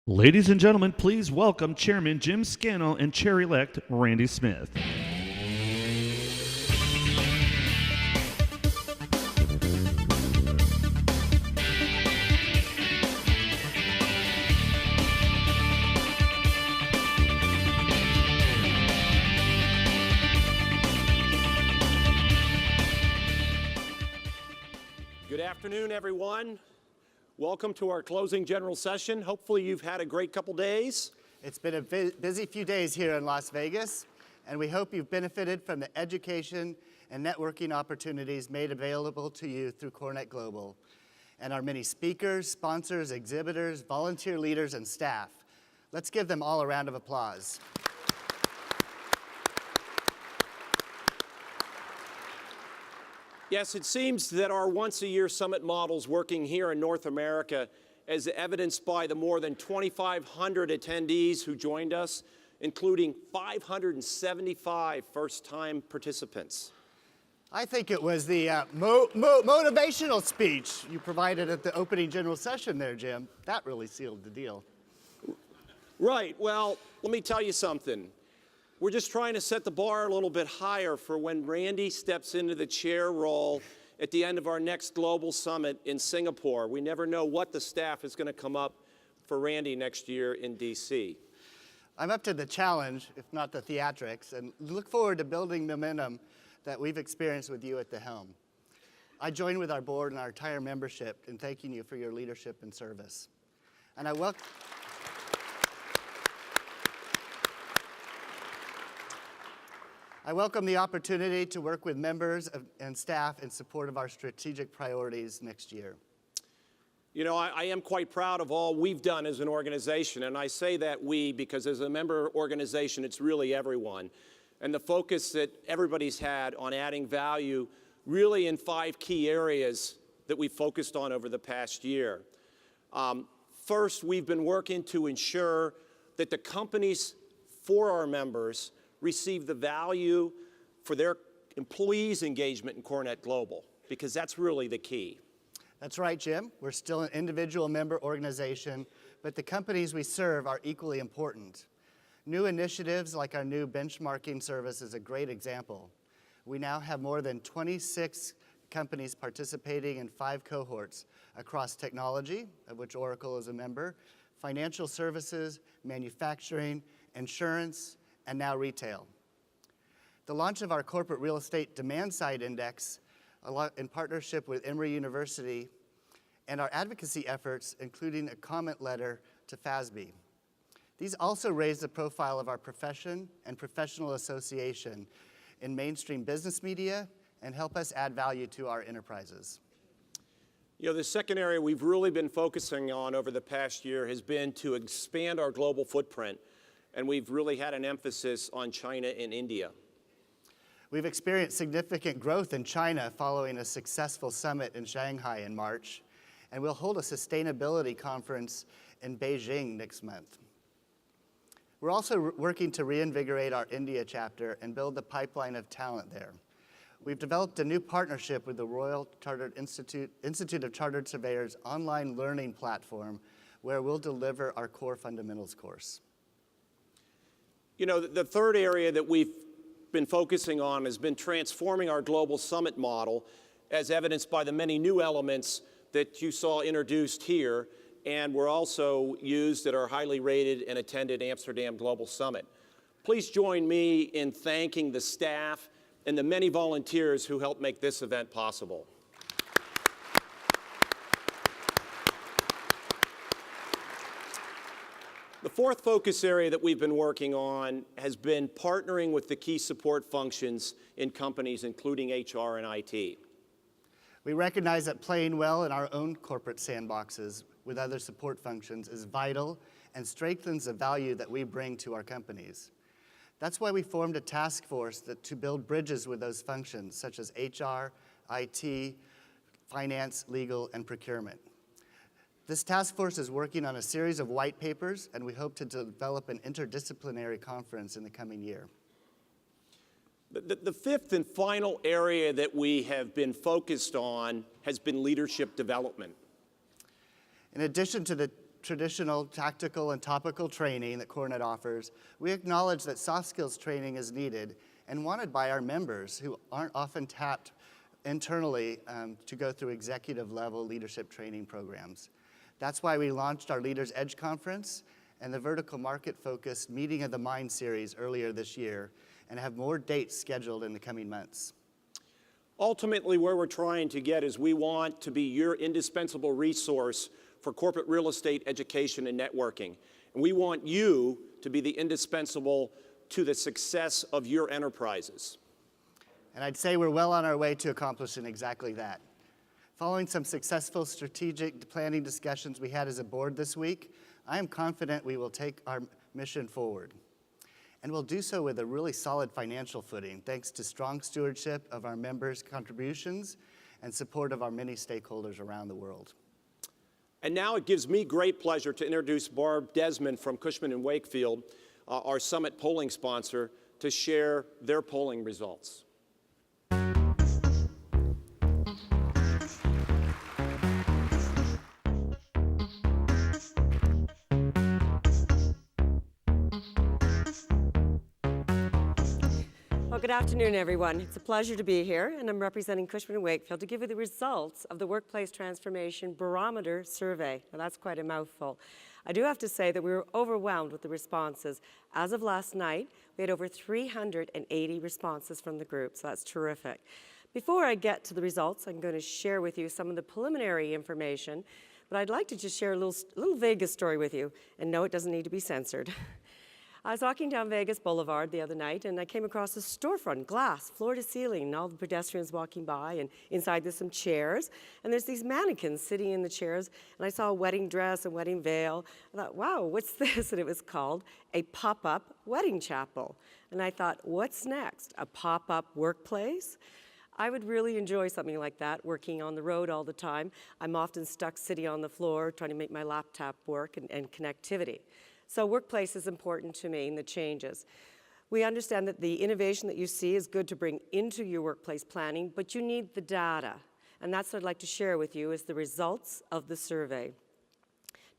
Ladies and gentlemen, please welcome Chairman Jim Scannell and Chair-elect Randy Smith. Good afternoon, everyone. Welcome to our closing general session. Hopefully you've had a great couple days. It's been a busy few days here in Las Vegas, and we hope you've benefited from the education and networking opportunities made available to you through CoreNet Global, and our many speakers, sponsors, exhibitors, volunteer leaders, and staff. Let's give them all a round of applause. Yes, it seems that our once-a-year summit model is working here in North America, as evidenced by the more than 2,500 attendees who joined us, including 575 first-time participants. I think it was the motivational speech you provided at the opening general session there, Jim. That really sealed the deal. Right. Well, let me tell you something. We're just trying to set the bar a little bit higher for when Randy steps into the chair role at the end of our next global summit in Singapore. We never know what the staff is going to come up for Randy next year in D.C. I'm up to the challenge, if not the theatrics, and look forward to building momentum that we've experienced with you at the helm. I join with our board and our entire membership in thanking you for your leadership and service. And I welcome the opportunity to work with members and staff in support of our strategic priorities next year. You know, I am quite proud of all we've done as an organization, and I say that we because as a member organization, it's really everyone. And the focus that everybody's had on adding value really in 5 key areas that we've focused on over the past year. First, we've been working to ensure that the companies for our members receive the value for their employees' engagement in CoreNet Global, because that's really the key. That's right, Jim. We're still an individual member organization, but the companies we serve are equally important. New initiatives like our new benchmarking service is a great example. We now have more than 26 companies participating in 5 cohorts across technology, of which Oracle is a member, financial services, manufacturing, insurance, and now retail. The launch of our corporate real estate demand side index in partnership with Emory University and our advocacy efforts, including a comment letter to FASB. These also raise the profile of our profession and professional association in mainstream business media and help us add value to our enterprises. You know, the second area we've really been focusing on over the past year has been to expand our global footprint, and we've really had an emphasis on China and India. We've experienced significant growth in China following a successful summit in Shanghai in March, and we'll hold a sustainability conference in Beijing next month. We're also working to reinvigorate our India chapter and build the pipeline of talent there. We've developed a new partnership with the Royal Chartered Institute of Chartered Surveyors online learning platform where we'll deliver our core fundamentals course. You know, the third area that we've been focusing on has been transforming our global summit model, as evidenced by the many new elements that you saw introduced here and were also used at our highly rated and attended Amsterdam Global Summit. Please join me in thanking the staff and the many volunteers who helped make this event possible. The fourth focus area that we've been working on has been partnering with the key support functions in companies, including HR and IT. We recognize that playing well in our own corporate sandboxes with other support functions is vital and strengthens the value that we bring to our companies. That's why we formed a task force to build bridges with those functions, such as HR, IT, finance, legal, and procurement. This task force is working on a series of white papers, and we hope to develop an interdisciplinary conference in the coming year. The fifth and final area that we have been focused on has been leadership development. In addition to the traditional tactical and topical training that CoreNet offers, we acknowledge that soft skills training is needed and wanted by our members who aren't often tapped internally to go through executive level leadership training programs. That's why we launched our Leaders Edge Conference and the vertical market focused Meeting of the Mind series earlier this year, and have more dates scheduled in the coming months. Ultimately, where we're trying to get is we want to be your indispensable resource for corporate real estate education and networking. And we want you to be the indispensable to the success of your enterprises. And I'd say we're well on our way to accomplishing exactly that. Following some successful strategic planning discussions we had as a board this week, I am confident we will take our mission forward. And we'll do so with a really solid financial footing, thanks to strong stewardship of our members' contributions and support of our many stakeholders around the world. And now it gives me great pleasure to introduce Barb Desmond from Cushman & Wakefield, our summit polling sponsor, to share their polling results. Well, good afternoon, everyone. It's a pleasure to be here, and I'm representing Cushman & Wakefield to give you the results of the Workplace Transformation Barometer Survey. Now, that's quite a mouthful. I do have to say that we were overwhelmed with the responses. As of last night, we had over 380 responses from the group, so that's terrific. Before I get to the results, I'm going to share with you some of the preliminary information, but I'd like to just share a little Vegas story with you, and no, it doesn't need to be censored. I was walking down Vegas Boulevard the other night, and I came across a storefront, glass, floor to ceiling, and all the pedestrians walking by, and inside there's some chairs, and there's these mannequins sitting in the chairs, and I saw a wedding dress, a wedding veil. I thought, wow, what's this? And it was called a pop-up wedding chapel. And I thought, what's next? A pop-up workplace? I would really enjoy something like that, working on the road all the time. I'm often stuck sitting on the floor trying to make my laptop work and connectivity. So workplace is important to me and the changes. We understand that the innovation that you see is good to bring into your workplace planning, but you need the data. And that's what I'd like to share with you is the results of the survey.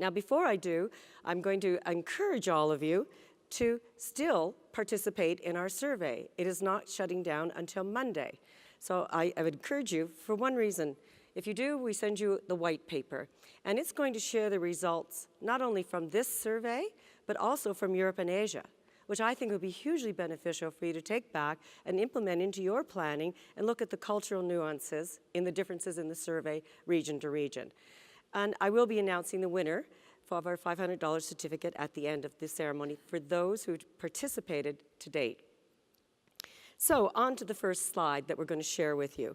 Now, before I do, I'm going to encourage all of you to still participate in our survey. It is not shutting down until Monday. So I would encourage you for one reason. If you do, we send you the white paper, and it's going to share the results not only from this survey, but also from Europe and Asia, which I think would be hugely beneficial for you to take back and implement into your planning and look at the cultural nuances in the differences in the survey region to region. And I will be announcing the winner of our $500 certificate at the end of the ceremony for those who participated to date. So on to the first slide that we're going to share with you.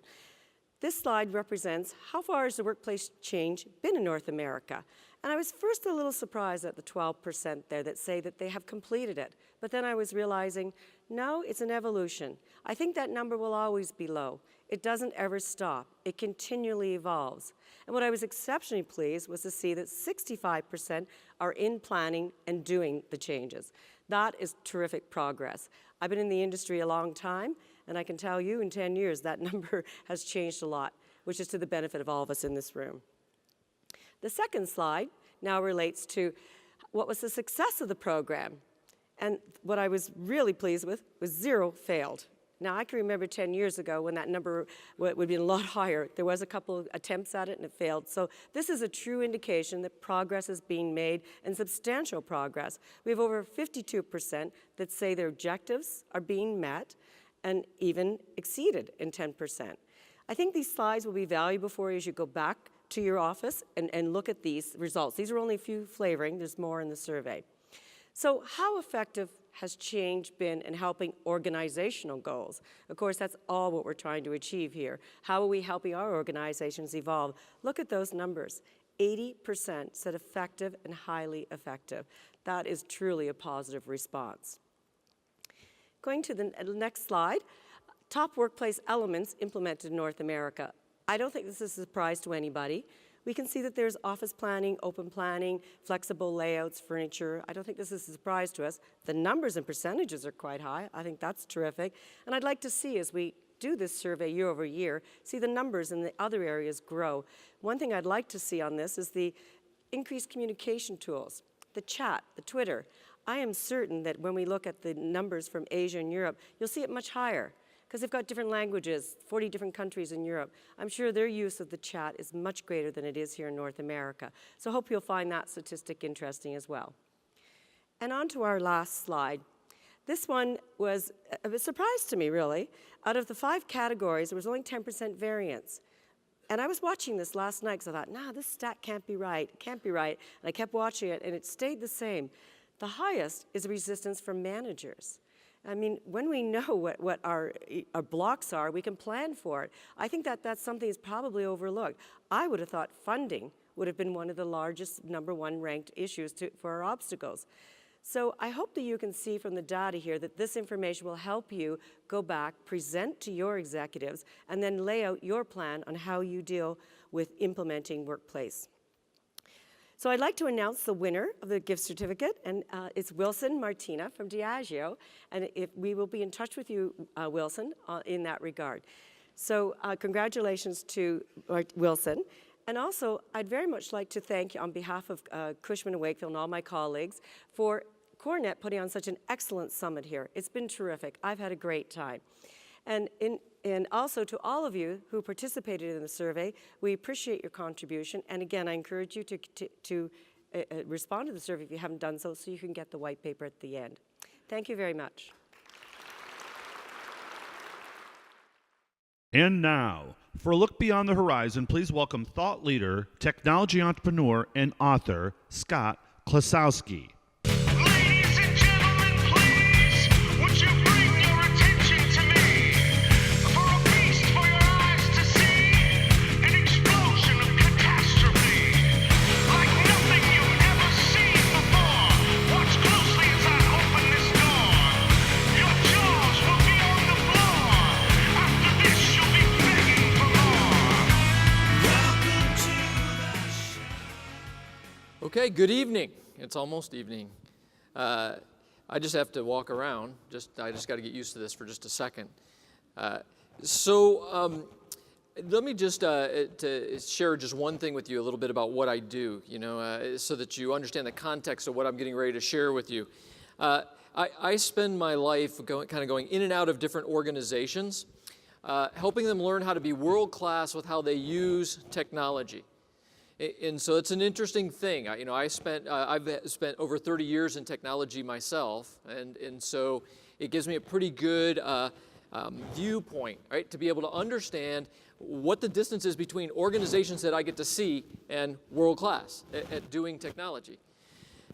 This slide represents how far has the workplace change been in North America. And I was first a little surprised at the 12% there that say that they have completed it. But then I was realizing, no, it's an evolution. I think that number will always be low. It doesn't ever stop. It continually evolves. And what I was exceptionally pleased was to see that 65% are in planning and doing the changes. That is terrific progress. I've been in the industry a long time, and I can tell you in 10 years that number has changed a lot, which is to the benefit of all of us in this room. The second slide now relates to what was the success of the program. And what I was really pleased with was 0 failed. Now, I can remember 10 years ago when that number would be a lot higher. There was a couple of attempts at it and it failed. So this is a true indication that progress is being made and substantial progress. We have over 52% that say their objectives are being met and even exceeded in 10%. I think these slides will be valuable for you as you go back to your office and look at these results. These are only a few flavoring. There's more in the survey. So how effective has change been in helping organizational goals? Of course, that's all what we're trying to achieve here. How are we helping our organizations evolve? Look at those numbers. 80% said effective and highly effective. That is truly a positive response. Going to the next slide, top workplace elements implemented in North America. I don't think this is a surprise to anybody. We can see that there's office planning, open planning, flexible layouts, furniture. I don't think this is a surprise to us. The numbers and percentages are quite high. I think that's terrific. And I'd like to see, as we do this survey year over year, see the numbers in the other areas grow. One thing I'd like to see on this is the increased communication tools, the chat, the Twitter. I am certain that when we look at the numbers from Asia and Europe, you'll see it much higher because they've got different languages, 40 different countries in Europe. I'm sure their use of the chat is much greater than it is here in North America. So I hope you'll find that statistic interesting as well. And on to our last slide. This one was a surprise to me, really. Out of the 5 categories, there was only 10% variance. And I was watching this last night because I thought, nah, this stat can't be right. It can't be right. And I kept watching it, and it stayed the same. The highest is resistance from managers. I mean, when we know what our blocks are, we can plan for it. I think that that's something that's probably overlooked. I would have thought funding would have been one of the largest #1 ranked issues for our obstacles. So I hope that you can see from the data here that this information will help you go back, present to your executives, and then lay out your plan on how you deal with implementing workplace. So I'd like to announce the winner of the gift certificate, and it's Wilson Martina from Diageo, and we will be in touch with you, Wilson, in that regard. So congratulations to Wilson. And also, I'd very much like to thank you on behalf of Cushman & Wakefield and all my colleagues for CoreNet putting on such an excellent summit here. It's been terrific. I've had a great time. And also to all of you who participated in the survey, we appreciate your contribution. And again, I encourage you to respond to the survey if you haven't done so you can get the white paper at the end. Thank you very much. And now, for a look beyond the horizon, please welcome thought leader, technology entrepreneur, and author, Scott Klosowski. Ladies and gentlemen, please, would you bring your attention to me for a feast for your eyes to see, an explosion of catastrophe, like nothing you've ever seen before. Watch closely as I open this door. Your jaws will be on the floor. After this, you'll be begging for more. Welcome to the show. Okay, good evening. It's almost evening. I just have to walk around. I just got to get used to this for just a second. Let me just to share just one thing with you, a little bit about what I do, so that you understand the context of what I'm getting ready to share with you. I spend my life going in and out of different organizations, helping them learn how to be world-class with how they use technology. And so it's an interesting thing. I've spent over 30 years in technology myself, and so it gives me a pretty good viewpoint, right, to be able to understand what the distance is between organizations that I get to see and world class at doing technology.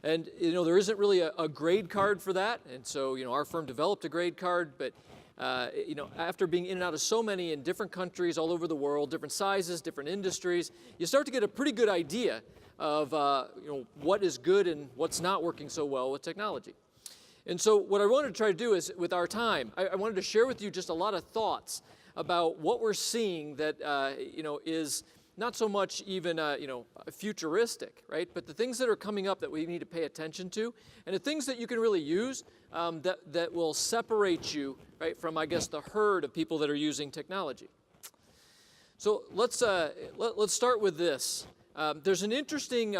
And there isn't really a grade card for that, and so our firm developed a grade card, but after being in and out of so many in different countries all over the world, different sizes, different industries, you start to get a pretty good idea of what is good and what's not working so well with technology. And so what I wanted to try to do is, with our time, I wanted to share with you just a lot of thoughts about what we're seeing that is not so much even futuristic, right? But the things that are coming up that we need to pay attention to, and the things that you can really use that will separate you, right, from, I guess, the herd of people that are using technology. So let's start with this. There's an interesting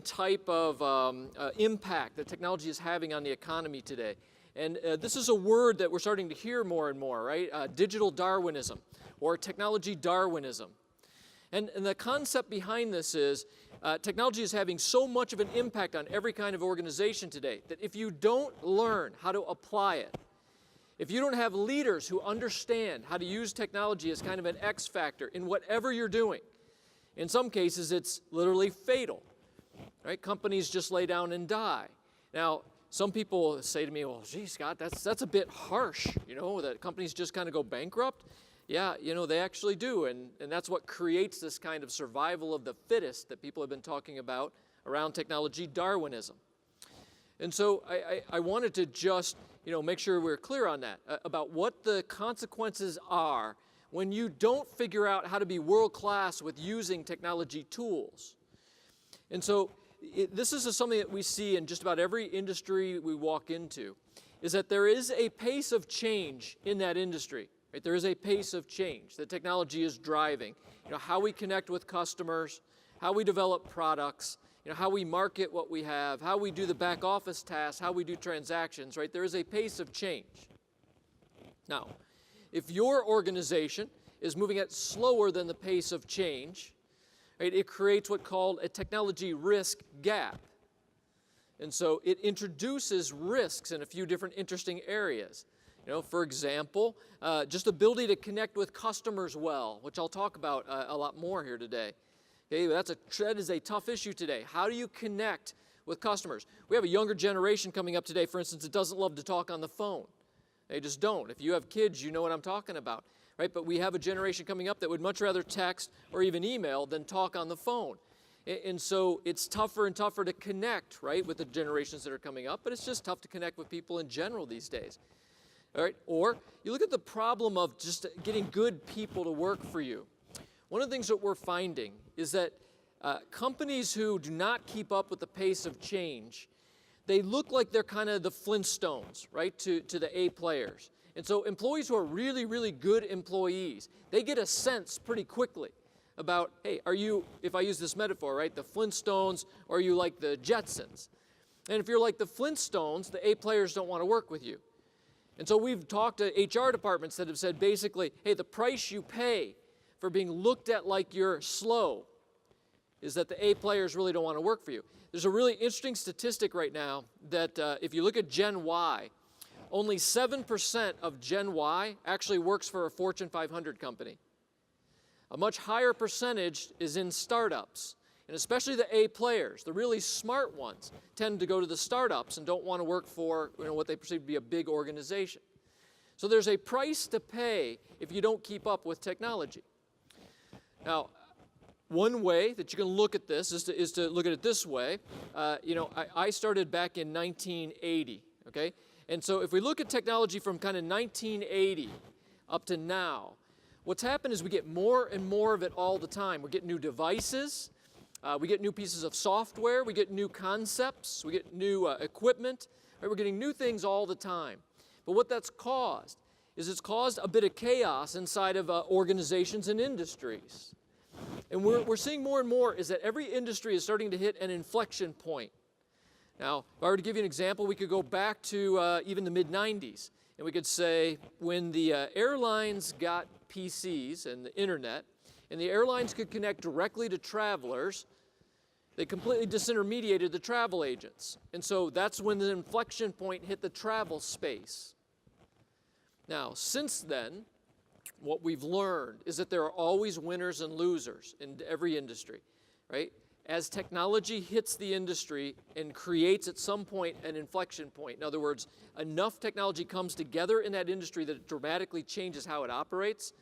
type of impact that technology is having on the economy today. And this is a word that we're starting to hear more and more, right? Digital Darwinism, or technology Darwinism. And the concept behind this is technology is having so much of an impact on every kind of organization today that if you don't learn how to apply it, if you don't have leaders who understand how to use technology as kind of an X factor in whatever you're doing, in some cases it's literally fatal, right? Companies just lay down and die. Now, some people say to me, well, gee, Scott, that's a bit harsh, that companies just kind of go bankrupt. Yeah, they actually do, and that's what creates this kind of survival of the fittest that people have been talking about around technology Darwinism. And so I wanted to just, make sure we're clear on that, about what the consequences are when you don't figure out how to be world-class with using technology tools. And so this is something that we see in just about every industry we walk into, is that there is a pace of change in that industry. Right? There is a pace of change that technology is driving. How we connect with customers, how we develop products, how we market what we have, how we do the back office tasks, how we do transactions, right? There is a pace of change. Now, if your organization is moving at slower than the pace of change, right, it creates what's called a technology risk gap. And so it introduces risks in a few different interesting areas. For example, just ability to connect with customers well, which I'll talk about a lot more here today. Okay, that is a tough issue today. How do you connect with customers? We have a younger generation coming up today, for instance, that doesn't love to talk on the phone. They just don't. If you have kids, you know what I'm talking about, right? But we have a generation coming up that would much rather text or even email than talk on the phone. And so it's tougher and tougher to connect, right, with the generations that are coming up, but it's just tough to connect with people in general these days. All right? Or you look at the problem of just getting good people to work for you. One of the things that we're finding is that companies who do not keep up with the pace of change, they look like they're kind of the Flintstones, right, to the A players. And so employees who are really, really good employees, they get a sense pretty quickly about, hey, are you, if I use this metaphor, right, the Flintstones, or are you like the Jetsons? And if you're like the Flintstones, the A players don't want to work with you. And so we've talked to HR departments that have said basically, hey, the price you pay for being looked at like you're slow is that the A players really don't want to work for you. There's a really interesting statistic right now that if you look at Gen Y, only 7% of Gen Y actually works for a Fortune 500 company. A much higher percentage is in startups, and especially the A players, the really smart ones, tend to go to the startups and don't want to work for what they perceive to be a big organization. So there's a price to pay if you don't keep up with technology. Now, one way that you can look at this is to look at it this way. I started back in 1980, okay? And so if we look at technology from kind of 1980 up to now, what's happened is we get more and more of it all the time. We get new devices, we get new pieces of software, we get new concepts, we get new equipment, right? We're getting new things all the time. But what that's caused is it's caused a bit of chaos inside of organizations and industries. And we're seeing more and more is that every industry is starting to hit an inflection point. Now, if I were to give you an example, we could go back to even the mid-90s, and we could say when the airlines got PCs and the internet, and the airlines could connect directly to travelers, they completely disintermediated the travel agents. And so that's when the inflection point hit the travel space. Now, since then, what we've learned is that there are always winners and losers in every industry, right? As technology hits the industry and creates at some point an inflection point, in other words, enough technology comes together in that industry that it dramatically changes how it operates,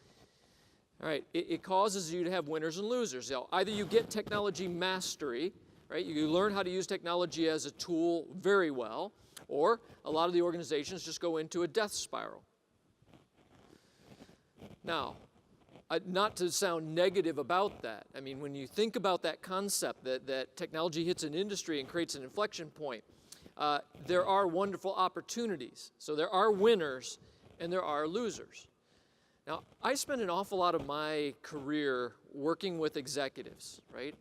all right, it causes you to have winners and losers. Either you get technology mastery, right? You learn how to use technology as a tool very well, or a lot of the organizations just go into a death spiral. Now, not to sound negative about that, I mean, when you think about that concept that technology hits an industry and creates an inflection point, there are wonderful opportunities. So there are winners and there are losers. Now, I spent an awful lot of my career working with executives, right?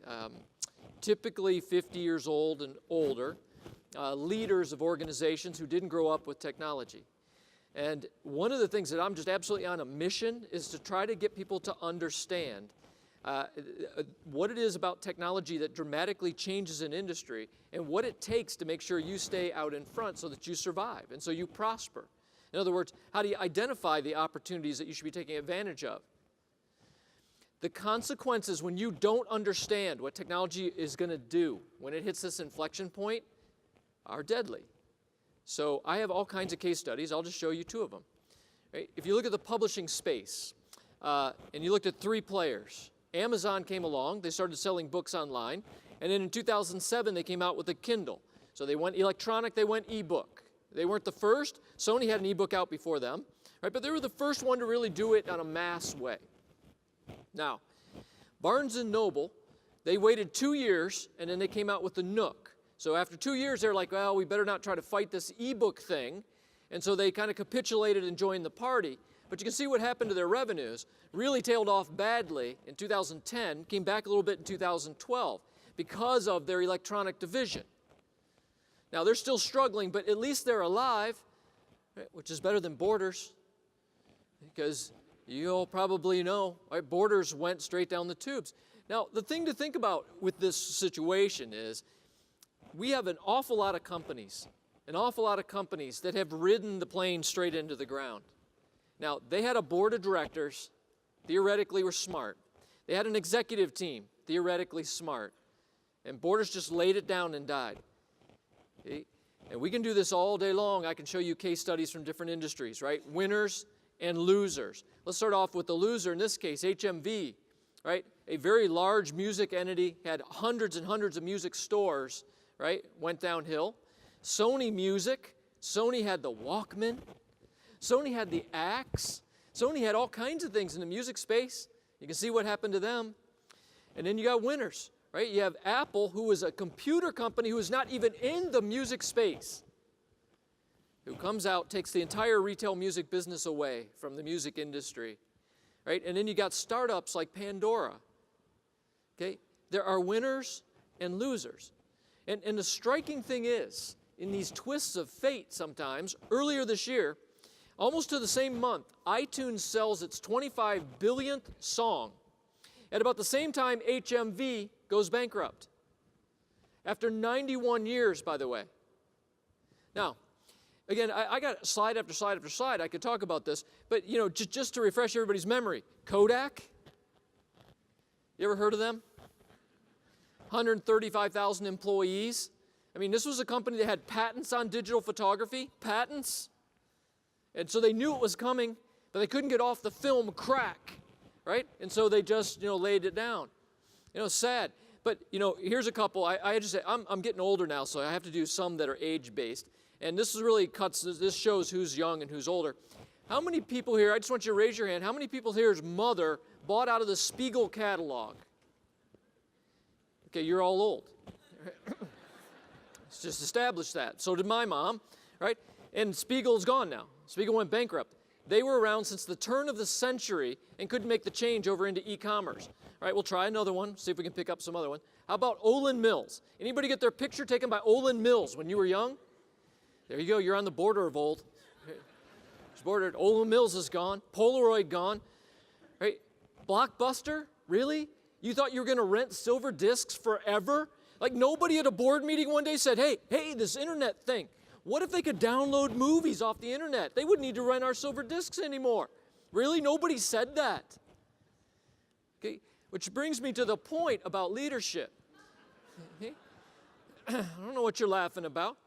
Typically 50 years old and older, leaders of organizations who didn't grow up with technology. And one of the things that I'm just absolutely on a mission is to try to get people to understand what it is about technology that dramatically changes an industry and what it takes to make sure you stay out in front so that you survive and so you prosper. In other words, how do you identify the opportunities that you should be taking advantage of? The consequences when you don't understand what technology is going to do when it hits this inflection point are deadly. So I have all kinds of case studies. I'll just show you two of them. Right? If you look at the publishing space, and you looked at three players, Amazon came along. They started selling books online. And then in 2007, they came out with a Kindle. So they went electronic, they went ebook. They weren't the first. Sony had an ebook out before them, right? But they were the first one to really do it on a mass way. Now, Barnes & Noble, they waited 2 years, and then they came out with the Nook. So after 2 years, they're like, well, we better not try to fight this ebook thing. And so they kind of capitulated and joined the party. But you can see what happened to their revenues. Really tailed off badly in 2010, came back a little bit in 2012 because of their electronic division. Now, they're still struggling, but at least they're alive, right, which is better than Borders, because you all probably know, right, Borders went straight down the tubes. Now, the thing to think about with this situation is we have an awful lot of companies that have ridden the plane straight into the ground. Now, they had a board of directors, theoretically were smart. They had an executive team, theoretically smart. And Borders just laid it down and died. Okay? And we can do this all day long. I can show you case studies from different industries, right? Winners and losers. Let's start off with the loser, in this case, HMV, right? A very large music entity, had hundreds and hundreds of music stores, right? Went downhill. Sony Music, Sony had the Walkman, Sony had the Axe, Sony had all kinds of things in the music space. You can see what happened to them. And then you got winners, right? You have Apple, who is a computer company who is not even in the music space, who comes out, takes the entire retail music business away from the music industry, right? And then you got startups like Pandora, okay? There are winners and losers. And the striking thing is, in these twists of fate sometimes, earlier this year, almost to the same month, iTunes sells its 25 billionth song. At about the same time, HMV goes bankrupt. After 91 years, by the way. Now, again, I got slide after slide after slide. I could talk about this, but you know, just to refresh everybody's memory, Kodak, you ever heard of them? 135,000 employees. I mean, this was a company that had patents on digital photography, patents. And so they knew it was coming, but they couldn't get off the film crack, right? And so they just, you know, laid it down. You know, sad. But, you know, here's a couple. I just say, I'm getting older now, so I have to do some that are age-based. And this really this shows who's young and who's older. How many people here, I just want you to raise your hand, how many people here's mother bought out of the Spiegel catalog? Okay, you're all old. Let's just establish that. So did my mom, right? And Spiegel's gone now. Spiegel went bankrupt. They were around since the turn of the century and couldn't make the change over into e-commerce. All right, we'll try another one, see if we can pick up some other one. How about Olin Mills? Anybody get their picture taken by Olin Mills when you were young? There you go, you're on the border of old. Olin Mills is gone. Polaroid gone. Right? Blockbuster? Really? You thought you were going to rent silver discs forever? Like nobody at a board meeting one day said, hey, this internet thing, what if they could download movies off the internet? They wouldn't need to rent our silver discs anymore. Really? Nobody said that. Okay? Which brings me to the point about leadership. Okay? I don't know what you're laughing about.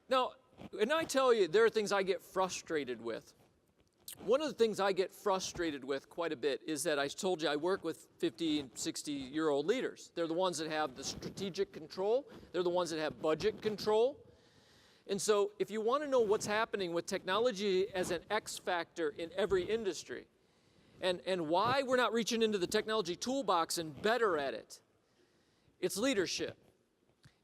Now, and I tell you, there are things I get frustrated with. One of the things I get frustrated with quite a bit is that I told you I work with 50 and 60-year-old leaders. They're the ones that have the strategic control. They're the ones that have budget control. And so if you want to know what's happening with technology as an X factor in every industry and why we're not reaching into the technology toolbox and better at it, it's leadership.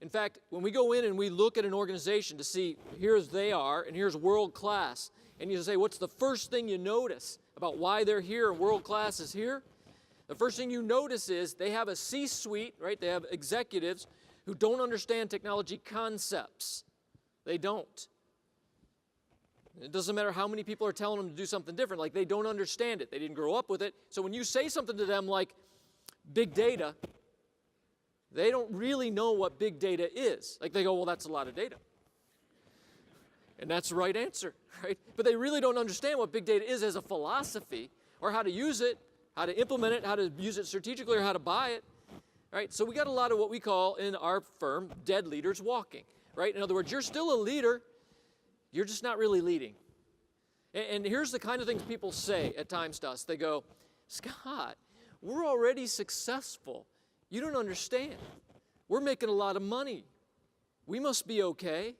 In fact, when we go in and we look at an organization to see here's they are and here's world class, and you say, what's the first thing you notice about why they're here and world class is here? The first thing you notice is they have a C-suite, right? They have executives who don't understand technology concepts. They don't. It doesn't matter how many people are telling them to do something different. Like they don't understand it. They didn't grow up with it. So when you say something to them like big data, they don't really know what big data is. Like they go, well, that's a lot of data. And that's the right answer, right? But they really don't understand what big data is as a philosophy or how to use it, how to implement it, how to use it strategically, or how to buy it, right? So we got a lot of what we call in our firm dead leaders walking, right? In other words, you're still a leader, you're just not really leading. And here's the kind of things people say at times to us. They go, Scott, we're already successful. You don't understand. We're making a lot of money. We must be okay.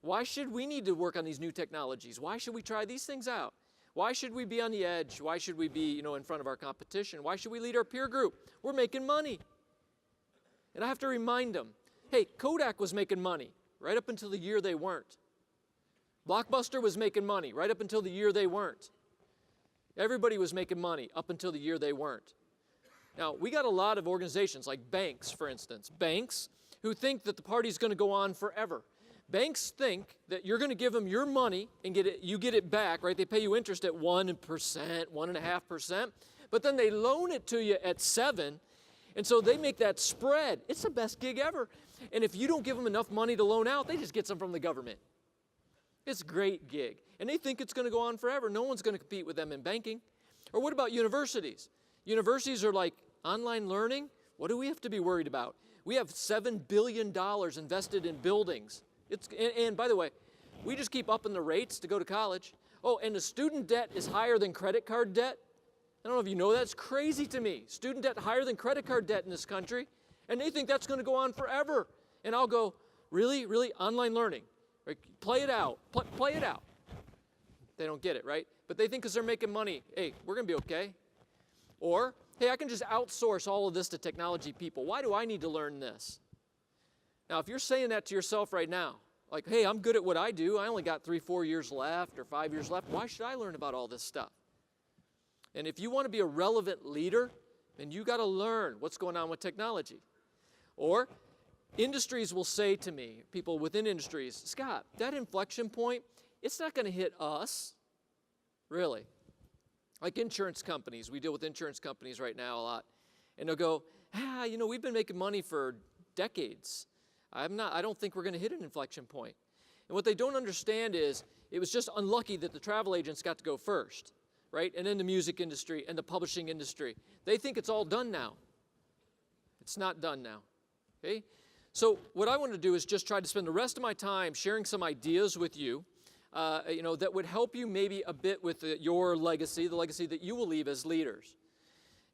Why should we need to work on these new technologies? Why should we try these things out? Why should we be on the edge? Why should we be, in front of our competition? Why should we lead our peer group? We're making money. And I have to remind them, hey, Kodak was making money right up until the year they weren't. Blockbuster was making money right up until the year they weren't. Everybody was making money up until the year they weren't. Now, we got a lot of organizations like banks, for instance, banks who think that the party's going to go on forever. Banks think that you're going to give them your money and you get it back, right? They pay you interest at 1%, 1.5%, but then they loan it to you at 7%, and so they make that spread. It's the best gig ever. And if you don't give them enough money to loan out, they just get some from the government. It's a great gig. And they think it's going to go on forever. No one's going to compete with them in banking. Or what about universities? Universities are like online learning. What do we have to be worried about? We have $7 billion invested in buildings. And by the way, we just keep upping the rates to go to college. Oh, and the student debt is higher than credit card debt. I don't know if you know that. It's crazy to me. Student debt higher than credit card debt in this country. And they think that's going to go on forever. And I'll go, really? Really? Online learning. Right? Play it out. Play it out. They don't get it, right? But they think because they're making money, hey, we're going to be okay. Or, hey, I can just outsource all of this to technology people. Why do I need to learn this? Now, if you're saying that to yourself right now, like, hey, I'm good at what I do. I only got 3-4 years left or 5 years left. Why should I learn about all this stuff? And if you want to be a relevant leader, then you got to learn what's going on with technology. Or industries will say to me, people within industries, Scott, that inflection point, it's not going to hit us, really. Like insurance companies, we deal with insurance companies right now a lot. And they'll go, we've been making money for decades. I don't think we're going to hit an inflection point. And what they don't understand is it was just unlucky that the travel agents got to go first, right? And then the music industry and the publishing industry. They think it's all done now. It's not done now, okay? So what I want to do is just try to spend the rest of my time sharing some ideas with you, that would help you maybe a bit with your legacy, the legacy that you will leave as leaders.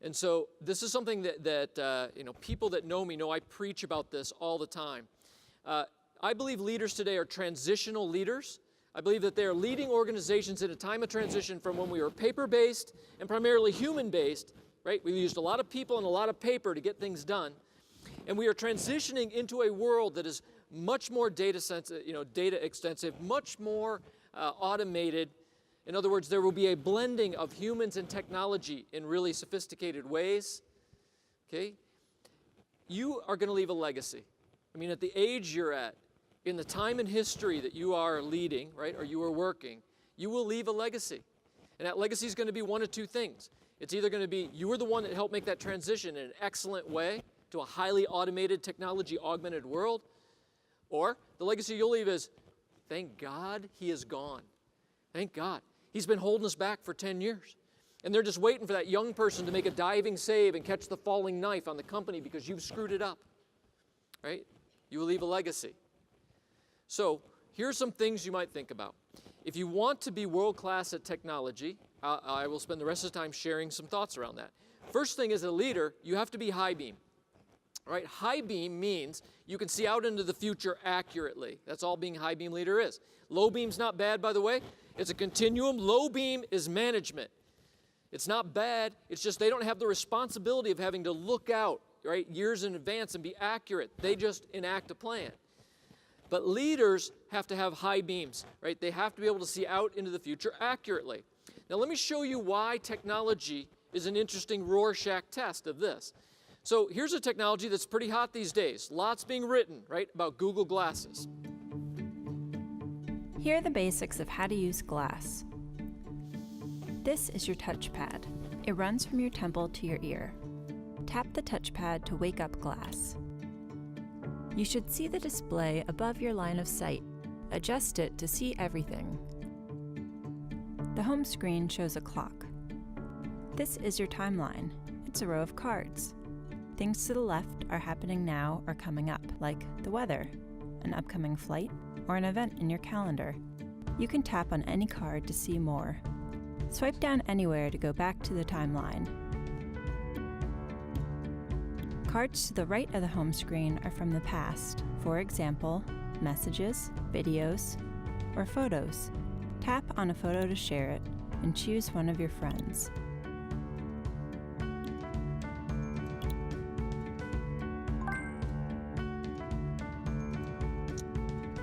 And so this is something that people that know me know I preach about this all the time. I believe leaders today are transitional leaders. I believe that they are leading organizations in a time of transition from when we were paper-based and primarily human-based, right? We used a lot of people and a lot of paper to get things done. And we are transitioning into a world that is much more data extensive, much more automated. In other words, there will be a blending of humans and technology in really sophisticated ways. Okay? You are going to leave a legacy. I mean, at the age you're at, in the time in history that you are leading, right, or you are working, you will leave a legacy. And that legacy is going to be one of two things. It's either going to be you were the one that helped make that transition in an excellent way to a highly automated, technology-augmented world, or the legacy you'll leave is, thank God he is gone. Thank God. He's been holding us back for 10 years. And they're just waiting for that young person to make a diving save and catch the falling knife on the company because you've screwed it up, right? You will leave a legacy. So here's some things you might think about. If you want to be world-class at technology, I will spend the rest of the time sharing some thoughts around that. First thing, as a leader, you have to be high beam. Right? High beam means you can see out into the future accurately. That's all being a high beam leader is. Low beam's not bad, by the way. It's a continuum. Low beam is management. It's not bad. It's just they don't have the responsibility of having to look out, right, years in advance and be accurate. They just enact a plan. But leaders have to have high beams, right? They have to be able to see out into the future accurately. Now let me show you why technology is an interesting Rorschach test of this. So here's a technology that's pretty hot these days. Lots being written, right, about Google Glasses. Here are the basics of how to use glass. This is your touchpad. It runs from your temple to your ear. Tap the touchpad to wake up glass. You should see the display above your line of sight. Adjust it to see everything. The home screen shows a clock. This is your timeline. It's a row of cards. Things to the left are happening now or coming up, like the weather, an upcoming flight, or an event in your calendar. You can tap on any card to see more. Swipe down anywhere to go back to the timeline. Cards to the right of the home screen are from the past, for example, messages, videos, or photos. Tap on a photo to share it, and choose one of your friends.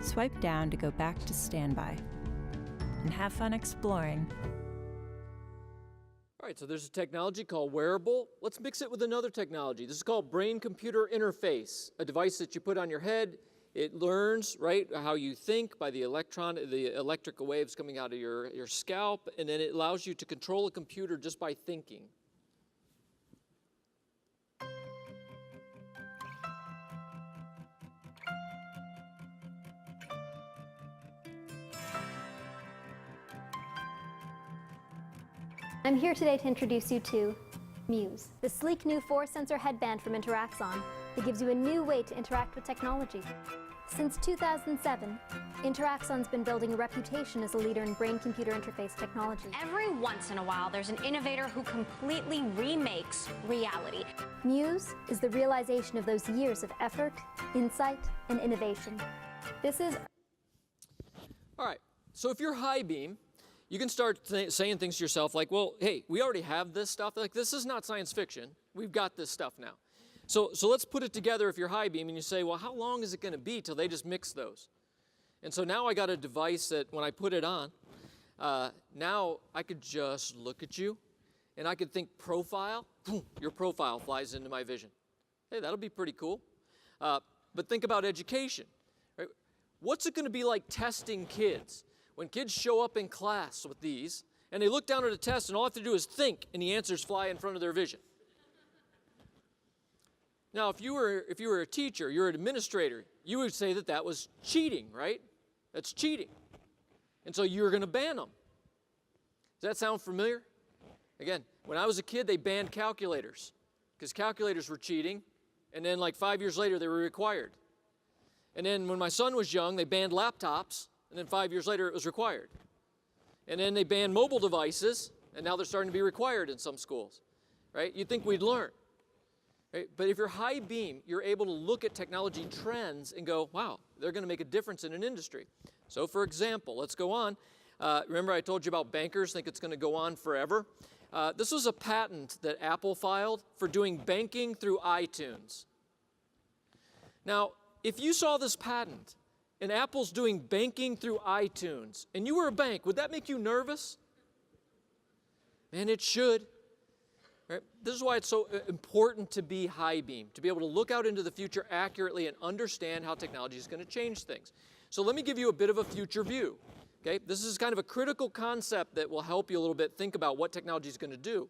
Swipe down to go back to standby. And have fun exploring. All right, so there's a technology called Wearable. Let's mix it with another technology. This is called brain-computer interface, a device that you put on your head. It learns, right, how you think by the electrical waves coming out of your scalp, and then it allows you to control a computer just by thinking. I'm here today to introduce you to Muse, the sleek new 4-sensor headband from Interaxon that gives you a new way to interact with technology. Since 2007, Interaxon's been building a reputation as a leader in brain-computer interface technology. Every once in a while, there's an innovator who completely remakes reality. Muse is the realization of those years of effort, insight, and innovation. This is... All right, so if you're high beam, you can start saying things to yourself like, well, hey, we already have this stuff. Like, this is not science fiction. We've got this stuff now. So let's put it together if you're high beam and you say, well, how long is it going to be till they just mix those? And so now I got a device that when I put it on, now I could just look at you and I could think profile. Boom, your profile flies into my vision. Hey, that'll be pretty cool. But think about education. Right? What's it going to be like testing kids? When kids show up in class with these, and they look down at a test, and all I have to do is think, and the answers fly in front of their vision. Now, if you were a teacher, you're an administrator, you would say that that was cheating, right? That's cheating. And so you're going to ban them. Does that sound familiar? Again, when I was a kid, they banned calculators because calculators were cheating, and then like 5 years later, they were required. And then when my son was young, they banned laptops, and then 5 years later, it was required. And then they banned mobile devices, and now they're starting to be required in some schools, right? You'd think we'd learn, right? But if you're high beam, you're able to look at technology trends and go, wow, they're going to make a difference in an industry. So for example, let's go on. Remember I told you about bankers think it's going to go on forever? This was a patent that Apple filed for doing banking through iTunes. Now, if you saw this patent, and Apple's doing banking through iTunes, and you were a bank, would that make you nervous? Man, it should. Right? This is why it's so important to be high beam, to be able to look out into the future accurately and understand how technology is going to change things. So let me give you a bit of a future view. Okay? This is kind of a critical concept that will help you a little bit think about what technology is going to do.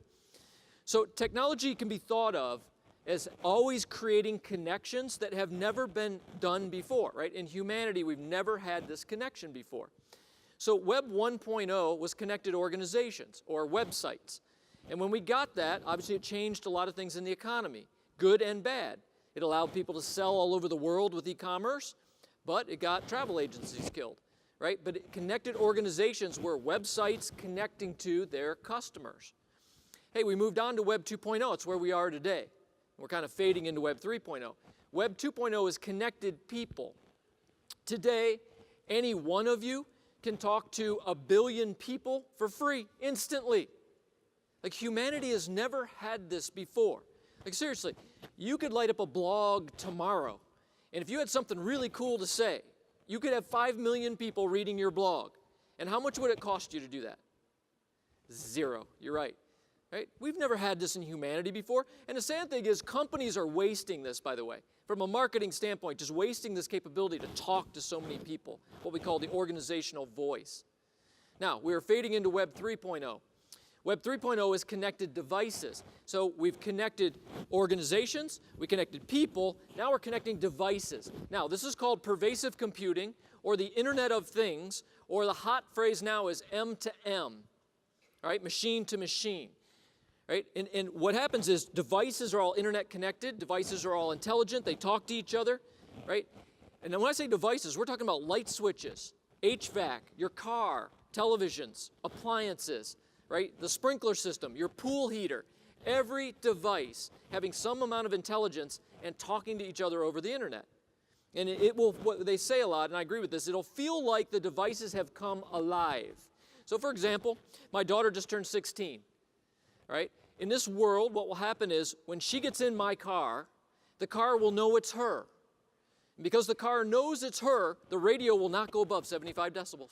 So technology can be thought of as always creating connections that have never been done before, right? In humanity, we've never had this connection before. So Web 1.0 was connected organizations or websites. And when we got that, obviously it changed a lot of things in the economy, good and bad. It allowed people to sell all over the world with e-commerce, but it got travel agencies killed, right? But it connected organizations were websites connecting to their customers. Hey, we moved on to Web 2.0. It's where we are today. We're kind of fading into Web 3.0. Web 2.0 is connected people. Today, any one of you can talk to 1 billion people for free, instantly. Like, humanity has never had this before. Like, seriously, you could light up a blog tomorrow, and if you had something really cool to say, you could have 5 million people reading your blog. And how much would it cost you to do that? 0. You're right. Right? We've never had this in humanity before. And the sad thing is companies are wasting this, by the way. From a marketing standpoint, just wasting this capability to talk to so many people, what we call the organizational voice. Now, we're fading into Web 3.0. Web 3.0 is connected devices. So we've connected organizations, we connected people, now we're connecting devices. Now, this is called pervasive computing, or the Internet of Things, or the hot phrase now is M to M, all right, machine to machine. Right? And what happens is devices are all internet connected, devices are all intelligent, they talk to each other, right? And then when I say devices, we're talking about light switches, HVAC, your car, televisions, appliances, right? The sprinkler system, your pool heater, every device having some amount of intelligence and talking to each other over the internet. And it will, what they say a lot, and I agree with this, it'll feel like the devices have come alive. So for example, my daughter just turned 16. Right? In this world, what will happen is when she gets in my car, the car will know it's her. And because the car knows it's her, the radio will not go above 75 decibels.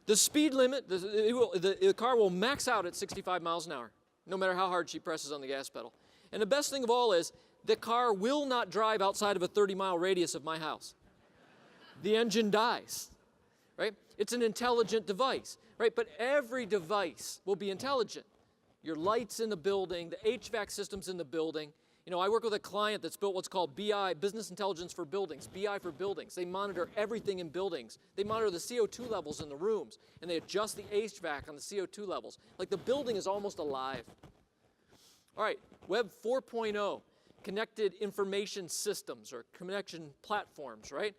The speed limit, the car will max out at 65 miles an hour, no matter how hard she presses on the gas pedal. And the best thing of all is, the car will not drive outside of a 30-mile radius of my house. The engine dies, right? It's an intelligent device, right? But every device will be intelligent. Your lights in the building, the HVAC systems in the building. You know, I work with a client that's built what's called BI, Business Intelligence for Buildings, BI for buildings. They monitor everything in buildings. They monitor the CO2 levels in the rooms, and they adjust the HVAC on the CO2 levels. Like the building is almost alive. All right, Web 4.0, connected information systems or connection platforms, right?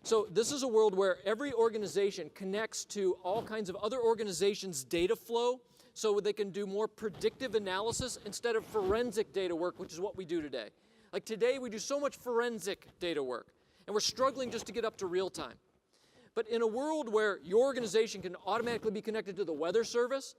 So this is a world where every organization connects to all kinds of other organizations' data flow, so they can do more predictive analysis instead of forensic data work, which is what we do today. Like today, we do so much forensic data work, and we're struggling just to get up to real time. But in a world where your organization can automatically be connected to the weather service,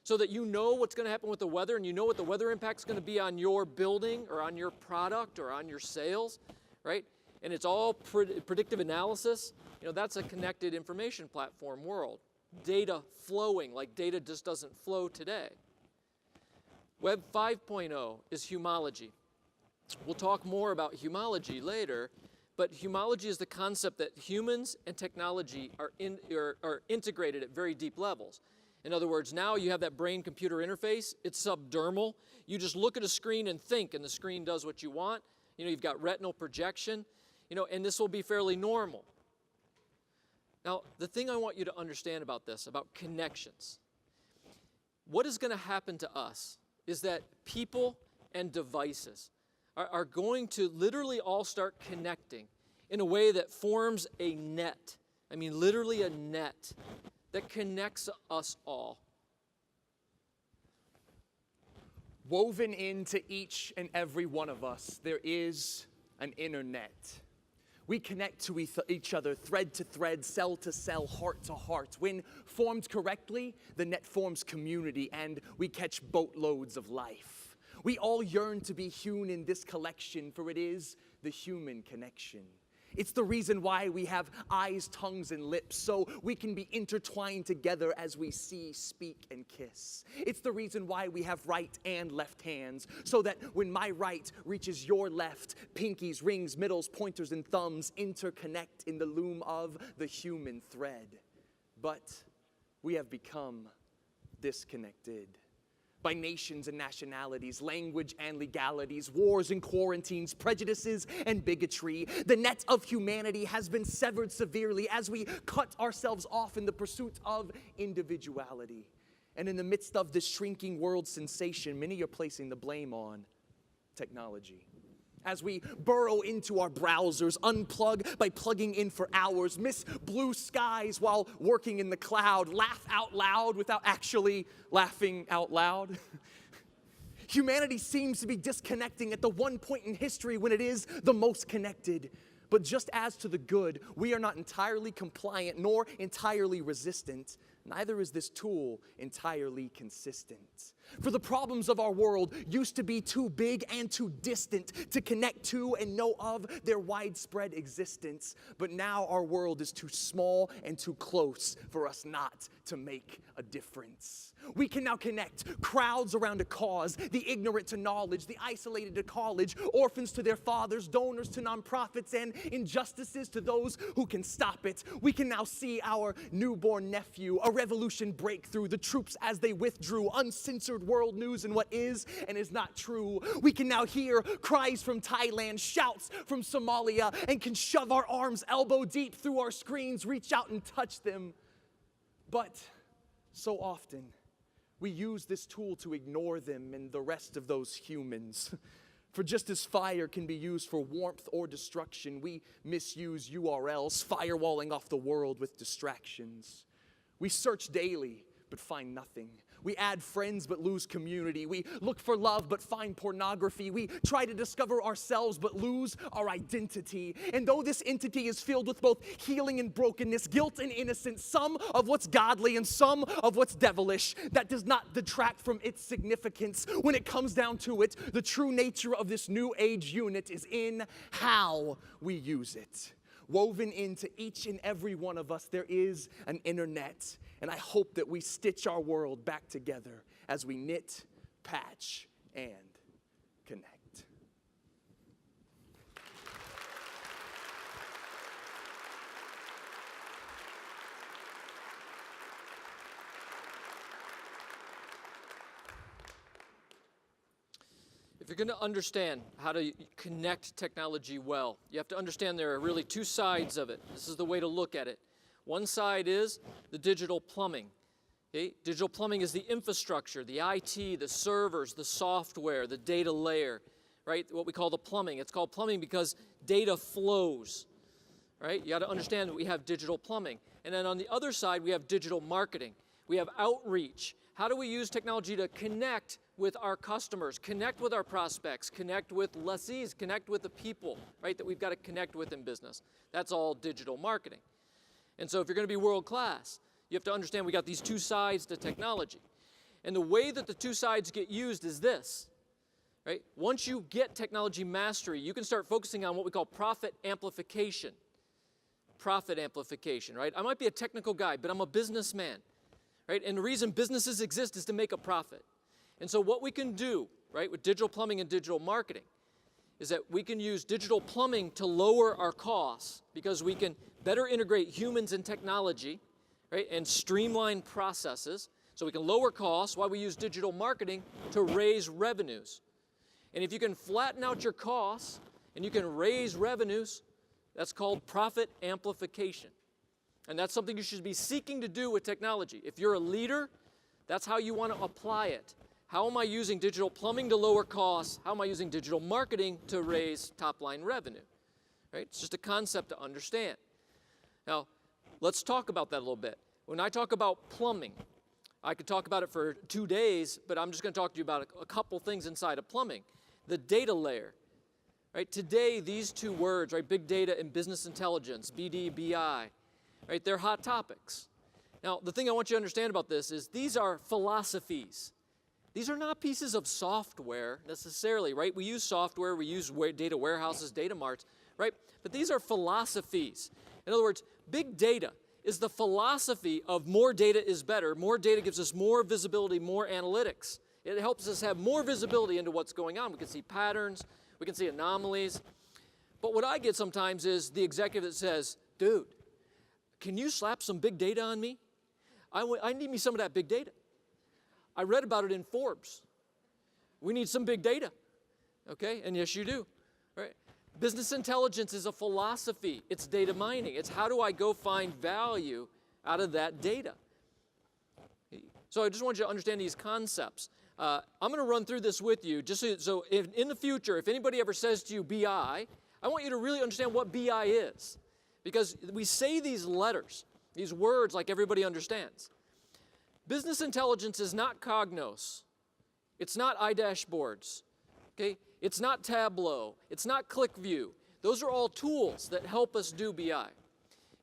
so that you know what's going to happen with the weather, and you know what the weather impact is going to be on your building, or on your product, or on your sales, right? And it's all predictive analysis, you know, that's a connected information platform world. Data flowing, like data just doesn't flow today. Web 5.0 is humology. We'll talk more about humology later, but humology is the concept that humans and technology are integrated at very deep levels. In other words, now you have that brain-computer interface. It's subdermal. You just look at a screen and think, and the screen does what you want. You know, you've got retinal projection, you know, and this will be fairly normal. Now, the thing I want you to understand about this, about connections, what is going to happen to us is that people and devices are going to literally all start connecting in a way that forms a net. I mean, literally a net that connects us all. Woven into each and every one of us, there is an internet. We connect to each other, thread to thread, cell to cell, heart to heart. When formed correctly, the net forms community, and we catch boatloads of life. We all yearn to be hewn in this collection, for it is the human connection. It's the reason why we have eyes, tongues, and lips, so we can be intertwined together as we see, speak, and kiss. It's the reason why we have right and left hands, so that when my right reaches your left, pinkies, rings, middles, pointers, and thumbs interconnect in the loom of the human thread. But we have become disconnected. By nations and nationalities, language and legalities, wars and quarantines, prejudices and bigotry. The net of humanity has been severed severely as we cut ourselves off in the pursuit of individuality. And in the midst of this shrinking world sensation, many are placing the blame on technology. As we burrow into our browsers, unplug by plugging in for hours, miss blue skies while working in the cloud, laugh out loud without actually laughing out loud. Humanity seems to be disconnecting at the one point in history when it is the most connected. But just as to the good, we are not entirely compliant nor entirely resistant. Neither is this tool entirely consistent. For the problems of our world used to be too big and too distant to connect to and know of their widespread existence. But now our world is too small and too close for us not to make a difference. We can now connect crowds around a cause, the ignorant to knowledge, the isolated to college, orphans to their fathers, donors to nonprofits, and injustices to those who can stop it. We can now see our newborn nephew, a revolution break through, the troops as they withdrew, uncensored world news and what is and is not true. We can now hear cries from Thailand, shouts from Somalia, and can shove our arms elbow deep through our screens, reach out and touch them. But so often, we use this tool to ignore them and the rest of those humans. For just as fire can be used for warmth or destruction, we misuse URLs, firewalling off the world with distractions. We search daily, but find nothing. We add friends, but lose community. We look for love, but find pornography. We try to discover ourselves, but lose our identity. And though this entity is filled with both healing and brokenness, guilt and innocence, some of what's godly and some of what's devilish, that does not detract from its significance. When it comes down to it, the true nature of this new age unit is in how we use it. Woven into each and every one of us, there is an internet. And I hope that we stitch our world back together as we knit, patch, and connect. If you're going to understand how to connect technology well, you have to understand there are really two sides of it. This is the way to look at it. One side is the digital plumbing. Okay? Digital plumbing is the infrastructure, the IT, the servers, the software, the data layer, right? What we call the plumbing. It's called plumbing because data flows, right? You got to understand that we have digital plumbing. And then on the other side, we have digital marketing. We have outreach. How do we use technology to connect with our customers, connect with our prospects, connect with lessees, connect with the people, right, that we've got to connect with in business? That's all digital marketing. And so if you're going to be world class, you have to understand we got these two sides to technology. And the way that the two sides get used is this, right? Once you get technology mastery, you can start focusing on what we call profit amplification. Profit amplification, right? I might be a technical guy, but I'm a businessman, right? And the reason businesses exist is to make a profit. And so what we can do, right, with digital plumbing and digital marketing is that we can use digital plumbing to lower our costs because we can better integrate humans and technology, right, and streamline processes so we can lower costs while we use digital marketing to raise revenues. And if you can flatten out your costs and you can raise revenues, that's called profit amplification. And that's something you should be seeking to do with technology. If you're a leader, that's how you want to apply it. How am I using digital plumbing to lower costs? How am I using digital marketing to raise top-line revenue? Right? It's just a concept to understand. Now, let's talk about that a little bit. When I talk about plumbing, I could talk about it for 2 days, but I'm just going to talk to you about a couple things inside of plumbing. The data layer. Right? Today, these two words, right, big data and business intelligence, BD, BI, right, they're hot topics. Now, the thing I want you to understand about this is these are philosophies. These are not pieces of software necessarily, right? We use software, we use data warehouses, data marts, right? But these are philosophies. In other words, big data is the philosophy of more data is better. More data gives us more visibility, more analytics. It helps us have more visibility into what's going on. We can see patterns, we can see anomalies. But what I get sometimes is the executive that says, dude, can you slap some big data on me? I need me some of that big data. I read about it in Forbes. We need some big data, okay? And yes, you do, right? Business intelligence is a philosophy. It's data mining. It's how do I go find value out of that data? So I just want you to understand these concepts. I'm going to run through this with you just so if, in the future, if anybody ever says to you BI, I want you to really understand what BI is. Because we say these letters, these words like everybody understands. Business intelligence is not Cognos. It's not iDashboards. Okay? It's not Tableau. It's not ClickView. Those are all tools that help us do BI.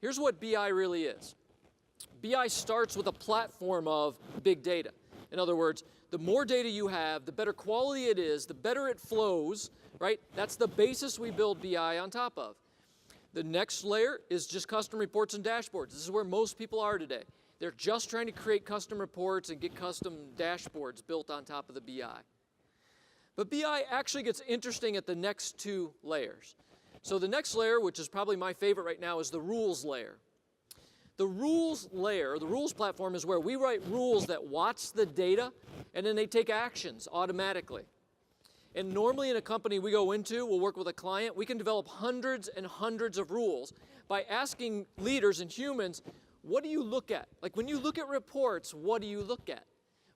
Here's what BI really is. BI starts with a platform of big data. In other words, the more data you have, the better quality it is, the better it flows, right? That's the basis we build BI on top of. The next layer is just custom reports and dashboards. This is where most people are today. They're just trying to create custom reports and get custom dashboards built on top of the BI. But BI actually gets interesting at the next two layers. So the next layer, which is probably my favorite right now, is the rules layer. The rules layer, the rules platform, is where we write rules that watch the data and then they take actions automatically. And normally in a company we go into, we'll work with a client, we can develop hundreds and hundreds of rules by asking leaders and humans, what do you look at? Like when you look at reports, what do you look at?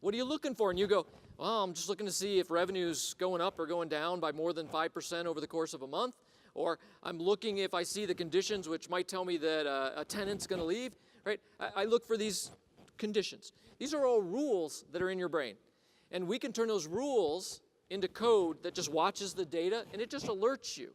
What are you looking for? And you go, well, I'm just looking to see if revenue's going up or going down by more than 5% over the course of a month. Or I'm looking if I see the conditions which might tell me that a tenant's going to leave, right? I look for these conditions. These are all rules that are in your brain. And we can turn those rules into code that just watches the data and it just alerts you.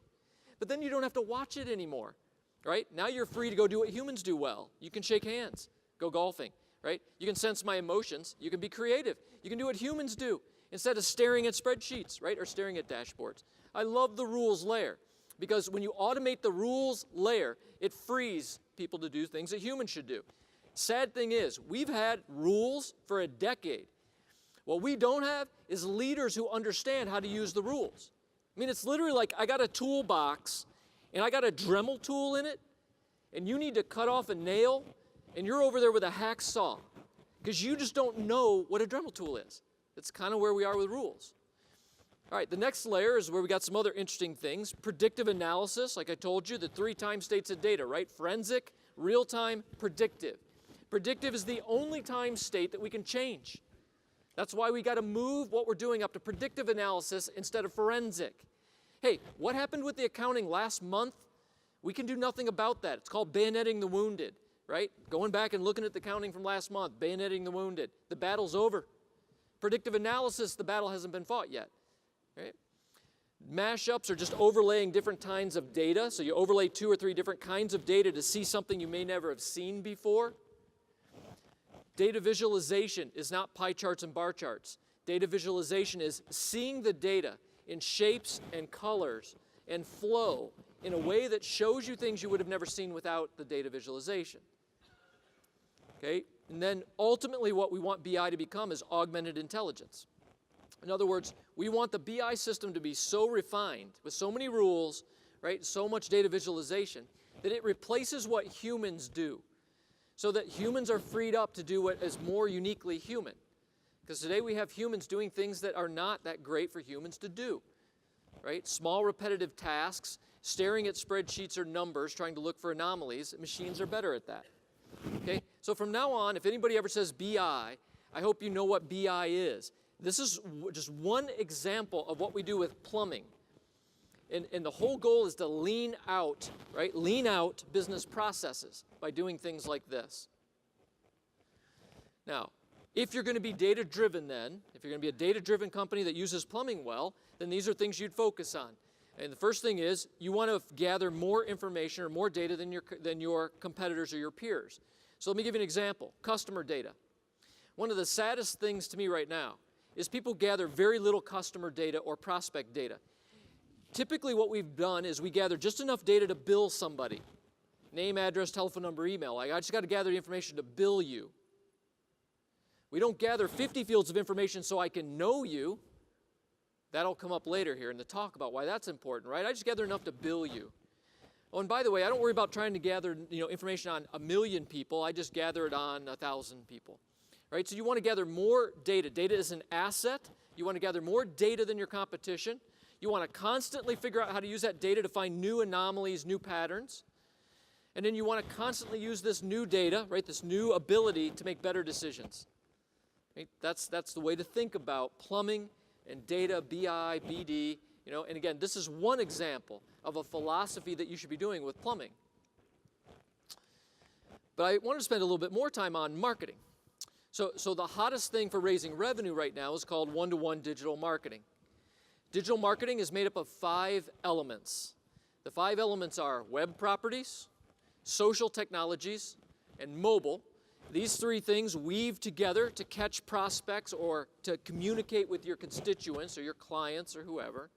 But then you don't have to watch it anymore, right? Now you're free to go do what humans do well. You can shake hands, go golfing, right? You can sense my emotions. You can be creative. You can do what humans do instead of staring at spreadsheets, right? Or staring at dashboards. I love the rules layer. because when you automate the rules layer, it frees people to do things that humans should do. Sad thing is, we've had rules for a decade. What we don't have is leaders who understand how to use the rules. I mean, it's literally like I got a toolbox and I got a Dremel tool in it, and you need to cut off a nail, and you're over there with a hacksaw because you just don't know what a Dremel tool is. That's kind of where we are with rules. All right, the next layer is where we got some other interesting things. Predictive analysis, like I told you, the 3 time states of data, right? Forensic, real-time, predictive. Predictive is the only time state that we can change. That's why we got to move what we're doing up to predictive analysis instead of forensic. Hey, what happened with the accounting last month? We can do nothing about that. It's called bayoneting the wounded, right? Going back and looking at the accounting from last month, bayoneting the wounded. The battle's over. Predictive analysis, the battle hasn't been fought yet, right? Mashups are just overlaying different kinds of data. So you overlay 2 or 3 different kinds of data to see something you may never have seen before. Data visualization is not pie charts and bar charts. Data visualization is seeing the data in shapes and colors and flow in a way that shows you things you would have never seen without the data visualization. Okay? And then ultimately what we want BI to become is augmented intelligence. In other words, we want the BI system to be so refined with so many rules, right, so much data visualization, that it replaces what humans do, so that humans are freed up to do what is more uniquely human. Because today we have humans doing things that are not that great for humans to do, right? Small repetitive tasks, staring at spreadsheets or numbers, trying to look for anomalies. Machines are better at that. Okay? So from now on, if anybody ever says BI, I hope you know what BI is. This is just one example of what we do with plumbing. And the whole goal is to lean out, right? Lean out business processes by doing things like this. Now, if you're going to be data-driven then, if you're going to be a data-driven company that uses plumbing well, then these are things you'd focus on. And the first thing is you want to gather more information or more data than your competitors or your peers. So let me give you an example. Customer data. One of the saddest things to me right now is people gather very little customer data or prospect data. Typically what we've done is we gather just enough data to bill somebody. Name, address, telephone number, email. Like, I just got to gather the information to bill you. We don't gather 50 fields of information so I can know you. That'll come up later here in the talk about why that's important, right? I just gather enough to bill you. Oh, and by the way, I don't worry about trying to gather information on 1 million people. I just gather it on 1,000 people, right? So you want to gather more data. Data is an asset. You want to gather more data than your competition. You want to constantly figure out how to use that data to find new anomalies, new patterns. And then you want to constantly use this new data, right, this new ability to make better decisions. Right? That's the way to think about plumbing and data, BI, BD. And again, this is one example of a philosophy that you should be doing with plumbing. But I wanted to spend a little bit more time on marketing. So the hottest thing for raising revenue right now is called one-to-one digital marketing. Digital marketing is made up of 5 elements. The 5 elements are web properties, social technologies, and mobile. These 3 things weave together to catch prospects or to communicate with your constituents or your clients or whoever.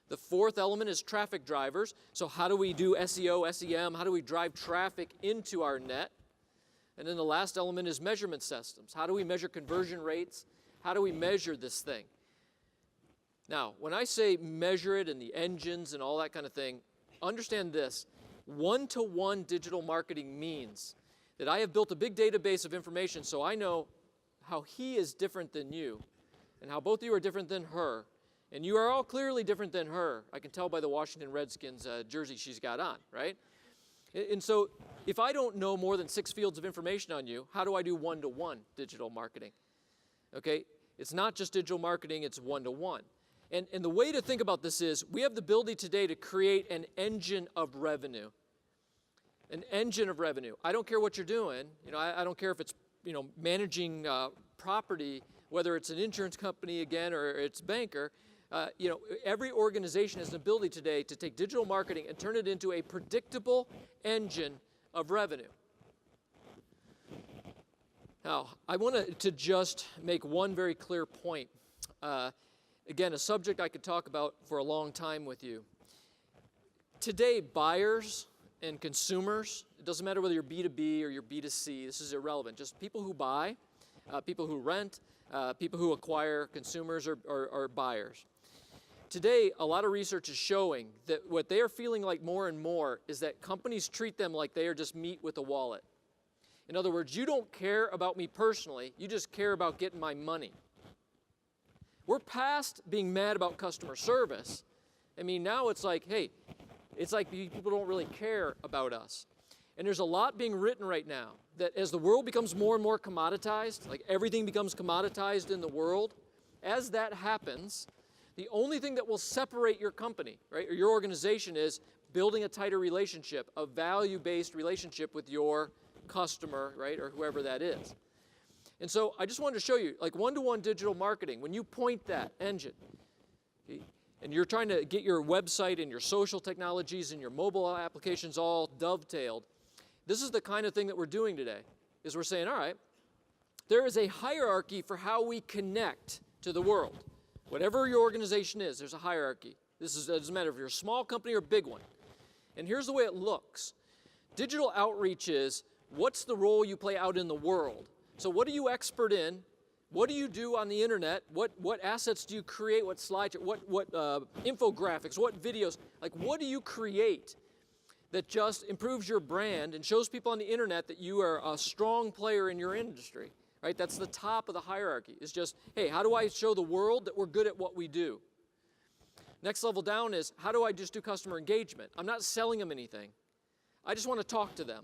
The 4th element is traffic drivers. So how do we do SEO, SEM? How do we drive traffic into our net? And then the last element is measurement systems. How do we measure conversion rates? How do we measure this thing? Now, when I say measure it and the engines and all that kind of thing, understand this. One-to-one digital marketing means that I have built a big database of information so I know how he is different than you and how both of you are different than her. And you are all clearly different than her. I can tell by the Washington Redskins jersey she's got on, right? And so if I don't know more than 6 fields of information on you, how do I do one-to-one digital marketing? Okay? It's not just digital marketing, it's one-to-one. And the way to think about this is we have the ability today to create an engine of revenue. An engine of revenue. I don't care what you're doing. I don't care if it's, managing property, whether it's an insurance company again or it's banker. Every organization has an ability today to take digital marketing and turn it into a predictable engine of revenue. Now, I want to just make one very clear point. Again, a subject I could talk about for a long time with you. Today, buyers and consumers, it doesn't matter whether you're B2B or you're B2C, this is irrelevant. Just people who buy, people who rent, people who acquire, consumers or buyers. Today, a lot of research is showing that what they are feeling like more and more is that companies treat them like they are just meat with a wallet. In other words, you don't care about me personally, you just care about getting my money. We're past being mad about customer service. I mean, now it's like, hey, it's like people don't really care about us. And there's a lot being written right now that as the world becomes more and more commoditized, like everything becomes commoditized in the world, as that happens, the only thing that will separate your company, right, or your organization is building a tighter relationship, a value-based relationship with your customer, right, or whoever that is. And so I just wanted to show you, like one-to-one digital marketing, when you point that engine, and you're trying to get your website and your social technologies and your mobile applications all dovetailed, this is the kind of thing that we're doing today, is we're saying, all right, there is a hierarchy for how we connect to the world. Whatever your organization is, there's a hierarchy. It doesn't matter if you're a small company or a big one. And here's the way it looks. Digital outreach is, what's the role you play out in the world? So what are you expert in? What do you do on the internet? What assets do you create? What slides? What infographics? What videos? Like, what do you create that just improves your brand and shows people on the internet that you are a strong player in your industry? Right? That's the top of the hierarchy. It's just, hey, how do I show the world that we're good at what we do? Next level down is, how do I just do customer engagement? I'm not selling them anything. I just want to talk to them.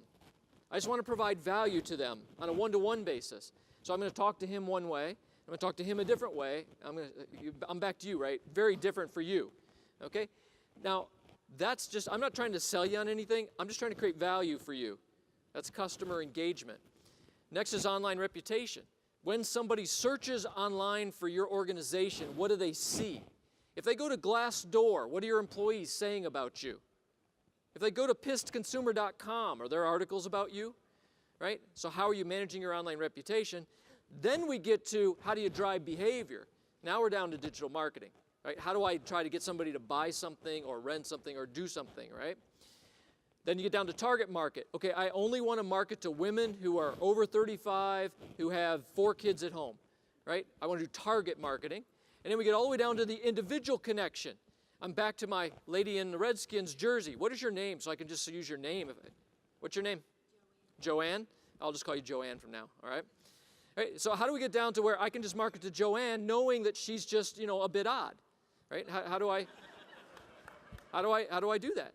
I just want to provide value to them on a one-to-one basis. So I'm going to talk to him one way. I'm going to talk to him a different way. I'm back to you, right? Very different for you, okay? Now, that's just, I'm not trying to sell you on anything. I'm just trying to create value for you. That's customer engagement. Next is online reputation. When somebody searches online for your organization, what do they see? If they go to Glassdoor, what are your employees saying about you? If they go to pissedconsumer.com, are there articles about you? Right? So how are you managing your online reputation? Then we get to, how do you drive behavior? Now we're down to digital marketing. Right? How do I try to get somebody to buy something or rent something or do something, right? Then you get down to target market. Okay, I only want to market to women who are over 35, who have 4 kids at home, right? I want to do target marketing. And then we get all the way down to the individual connection. I'm back to my lady in the Redskins jersey. What is your name? So I can just use your name. What's your name? Joanne? I'll just call you Joanne from now, all right? All right? So how do we get down to where I can just market to Joanne knowing that she's just, you know, a bit odd, right? How do I do that?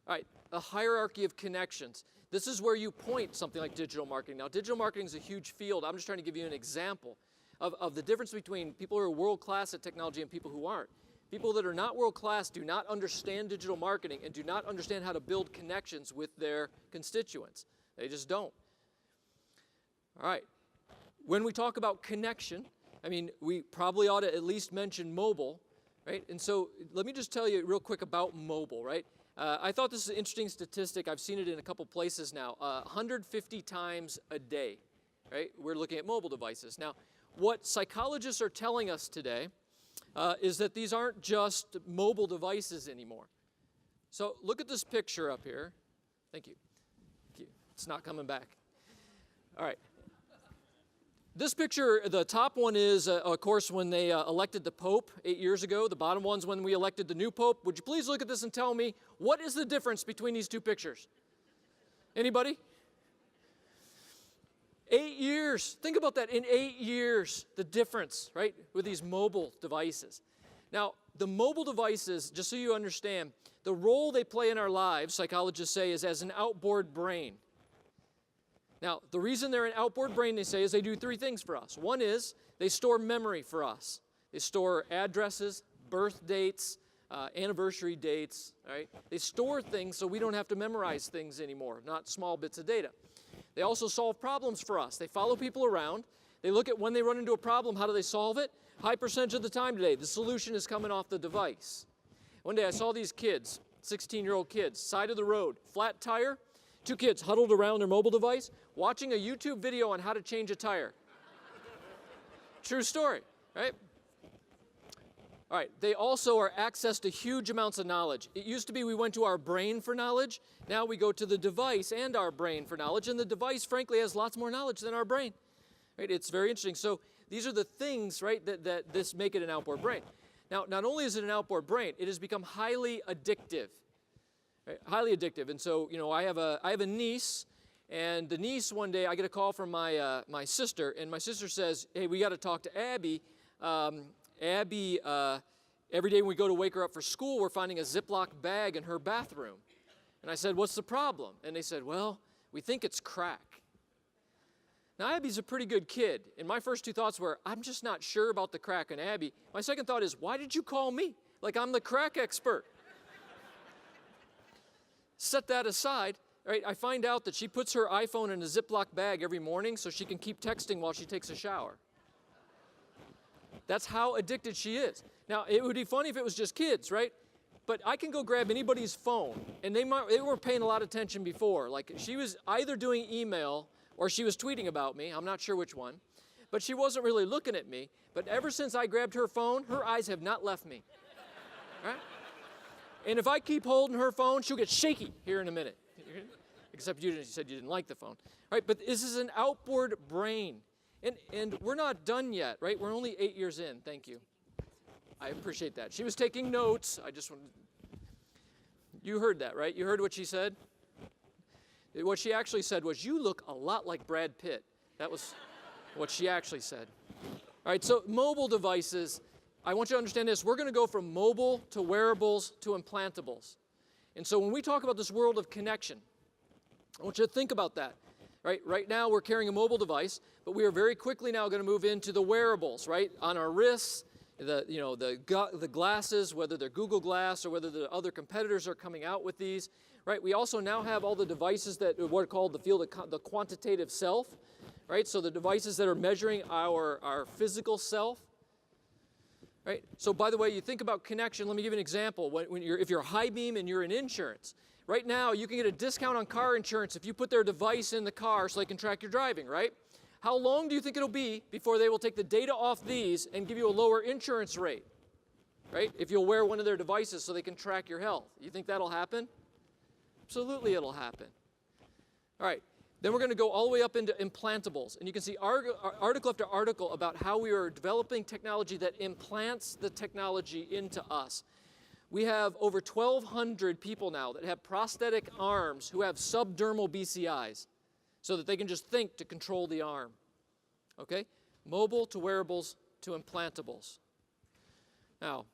All right, a hierarchy of connections. This is where you point something like digital marketing. Now, digital marketing is a huge field. I'm just trying to give you an example of the difference between people who are world-class at technology and people who aren't. People that are not world-class do not understand digital marketing and do not understand how to build connections with their constituents. They just don't. All right, when we talk about connection, I mean, we probably ought to at least mention mobile, right? And so let me just tell you real quick about mobile, right? I thought this is an interesting statistic. I've seen it in a couple places now. 150 times a day, right? We're looking at mobile devices. Now, what psychologists are telling us today is that these aren't just mobile devices anymore. So look at this picture up here. Thank you. Thank you. It's not coming back. All right. This picture, the top one is, of course, when they elected the Pope 8 years ago. The bottom one's when we elected the new Pope. Would you please look at this and tell me, what is the difference between these two pictures? Anybody? 8 years. Think about that. In 8 years, the difference, right, with these mobile devices. Now, the mobile devices, just so you understand, the role they play in our lives, psychologists say, is as an outboard brain. Now, the reason they're an outboard brain, they say, is they do 3 things for us. One is they store memory for us. They store addresses, birth dates, anniversary dates, right? They store things so we don't have to memorize things anymore, not small bits of data. They also solve problems for us. They follow people around. They look at when they run into a problem, how do they solve it? High percentage of the time today, the solution is coming off the device. One day I saw these kids, 16-year-old kids, side of the road, flat tire, 2 kids huddled around their mobile device, watching a YouTube video on how to change a tire. True story, right? All right, they also are access to huge amounts of knowledge. It used to be we went to our brain for knowledge. Now we go to the device and our brain for knowledge, and the device, frankly, has lots more knowledge than our brain. Right? It's very interesting. So these are the things, right, that this make it an outboard brain. Now, not only is it an outboard brain, it has become highly addictive. Right? Highly addictive. And so, you know, I have a niece, and the niece, one day, I get a call from my sister, and my sister says, hey, we got to talk to Abby. Abby, every day when we go to wake her up for school, we're finding a Ziploc bag in her bathroom. And I said, what's the problem? And they said, well, we think it's crack. Now, Abby's a pretty good kid, and my first two thoughts were, I'm just not sure about the crack in Abby. My second thought is, why did you call me? Like I'm the crack expert. Set that aside, right? I find out that she puts her iPhone in a Ziploc bag every morning so she can keep texting while she takes a shower. That's how addicted she is. Now, it would be funny if it was just kids, right? But I can go grab anybody's phone, and they were paying a lot of attention before. Like she was either doing email or she was tweeting about me. I'm not sure which one. But she wasn't really looking at me. But ever since I grabbed her phone, her eyes have not left me. Right? And if I keep holding her phone, she'll get shaky here in a minute. Except you said you didn't like the phone. Right? But this is an outboard brain. And we're not done yet, right? We're only 8 years in. Thank you. I appreciate that. She was taking notes. You heard that, right? You heard what she said? What she actually said was, you look a lot like Brad Pitt. That was what she actually said. All right, so mobile devices, I want you to understand this. We're going to go from mobile to wearables to implantables. And so when we talk about this world of connection, I want you to think about that. Right now we're carrying a mobile device, but we are very quickly now going to move into the wearables, right? On our wrists, the glasses, whether they're Google Glass or whether the other competitors are coming out with these, right? We also now have all the devices that what are called the quantitative self, right? So the devices that are measuring our physical self, right? So by the way, you think about connection. Let me give you an example. If you're high beam and you're in insurance, right now you can get a discount on car insurance if you put their device in the car so they can track your driving, right? How long do you think it'll be before they will take the data off these and give you a lower insurance rate, right? If you'll wear one of their devices so they can track your health. You think that'll happen? Absolutely it'll happen. All right, then we're going to go all the way up into implantables. And you can see article after article about how we are developing technology that implants the technology into us. We have over 1,200 people now that have prosthetic arms who have subdermal BCIs so that they can just think to control the arm. Okay? Mobile to wearables to implantables. Now,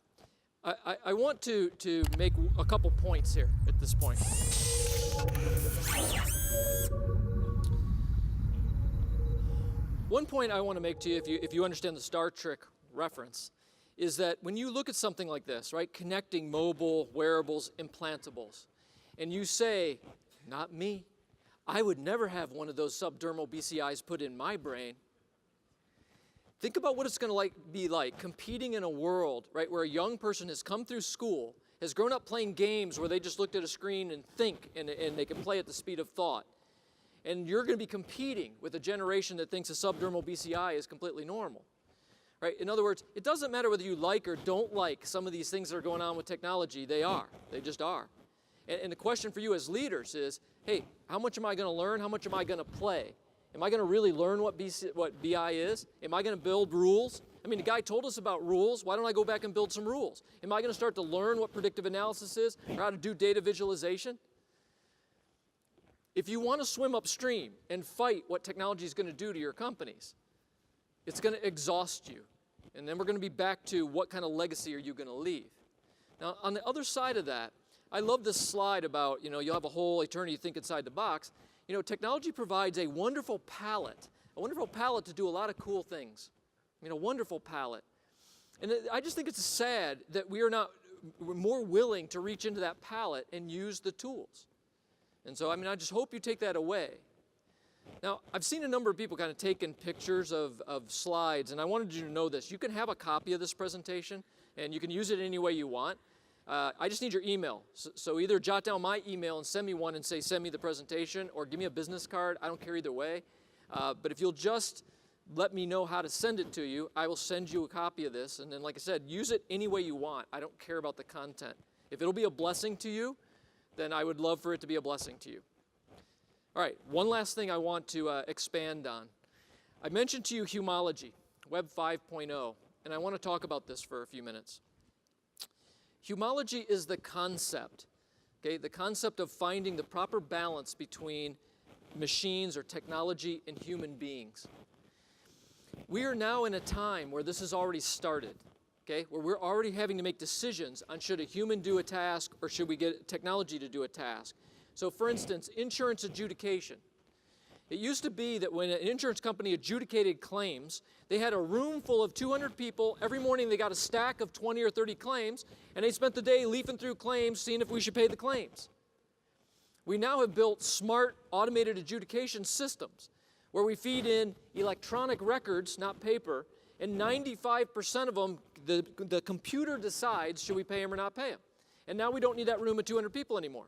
I want to make a couple points here at this point. One point I want to make to you, if you understand the Star Trek reference, is that when you look at something like this, right, connecting mobile, wearables, implantables, and you say, not me, I would never have one of those subdermal BCIs put in my brain. Think about what it's going to be like competing in a world, right, where a young person has come through school, has grown up playing games where they just looked at a screen and think, and they can play at the speed of thought. And you're going to be competing with a generation that thinks a subdermal BCI is completely normal. Right? In other words, it doesn't matter whether you like or don't like some of these things that are going on with technology. They are. They just are. And the question for you as leaders is, hey, how much am I going to learn? How much am I going to play? Am I going to really learn what BI is? Am I going to build rules? I mean, the guy told us about rules. Why don't I go back and build some rules? Am I going to start to learn what predictive analysis is or how to do data visualization? If you want to swim upstream and fight what technology is going to do to your companies, it's going to exhaust you. And then we're going to be back to what kind of legacy are you going to leave. Now, on the other side of that, I love this slide about, you'll have a whole eternity to think inside the box. Technology provides a wonderful palette to do a lot of cool things. A wonderful palette. And I just think it's sad that we're more willing to reach into that palette and use the tools. And so, I just hope you take that away. Now, I've seen a number of people kind of taking pictures of slides, and I wanted you to know this. You can have a copy of this presentation, and you can use it any way you want. I just need your email. So either jot down my email and send me one and say, send me the presentation, or give me a business card. I don't care either way. But if you'll just let me know how to send it to you. I will send you a copy of this. And then, like I said, use it any way you want. I don't care about the content. If it'll be a blessing to you, then I would love for it to be a blessing to you. All right, one last thing I want to expand on. I mentioned to you Humology, Web 5.0, and I want to talk about this for a few minutes. Humology is the concept, okay, the concept of finding the proper balance between machines or technology and human beings. We are now in a time where this has already started, okay, where we're already having to make decisions on should a human do a task or should we get technology to do a task. So for instance, insurance adjudication. It used to be that when an insurance company adjudicated claims, they had a room full of 200 people. Every morning they got a stack of 20 or 30 claims, and they spent the day leafing through claims, seeing if we should pay the claims. We now have built smart automated adjudication systems where we feed in electronic records, not paper, and 95% of them, the computer decides should we pay them or not pay them. And now we don't need that room of 200 people anymore.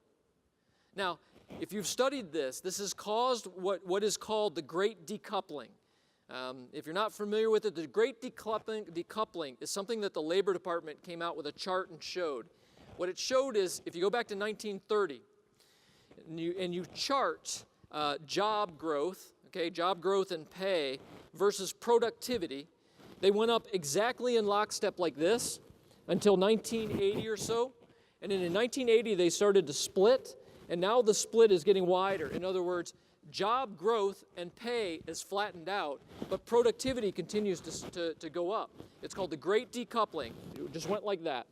Now, if you've studied this, this has caused what is called the Great Decoupling. If you're not familiar with it, the Great Decoupling is something that the Labor Department came out with a chart and showed. What it showed is, if you go back to 1930, and you chart job growth, okay, job growth and pay versus productivity, they went up exactly in lockstep like this until 1980 or so. And then in 1980, they started to split. And now the split is getting wider. In other words, job growth and pay is flattened out, but productivity continues to go up. It's called the Great Decoupling. It just went like that.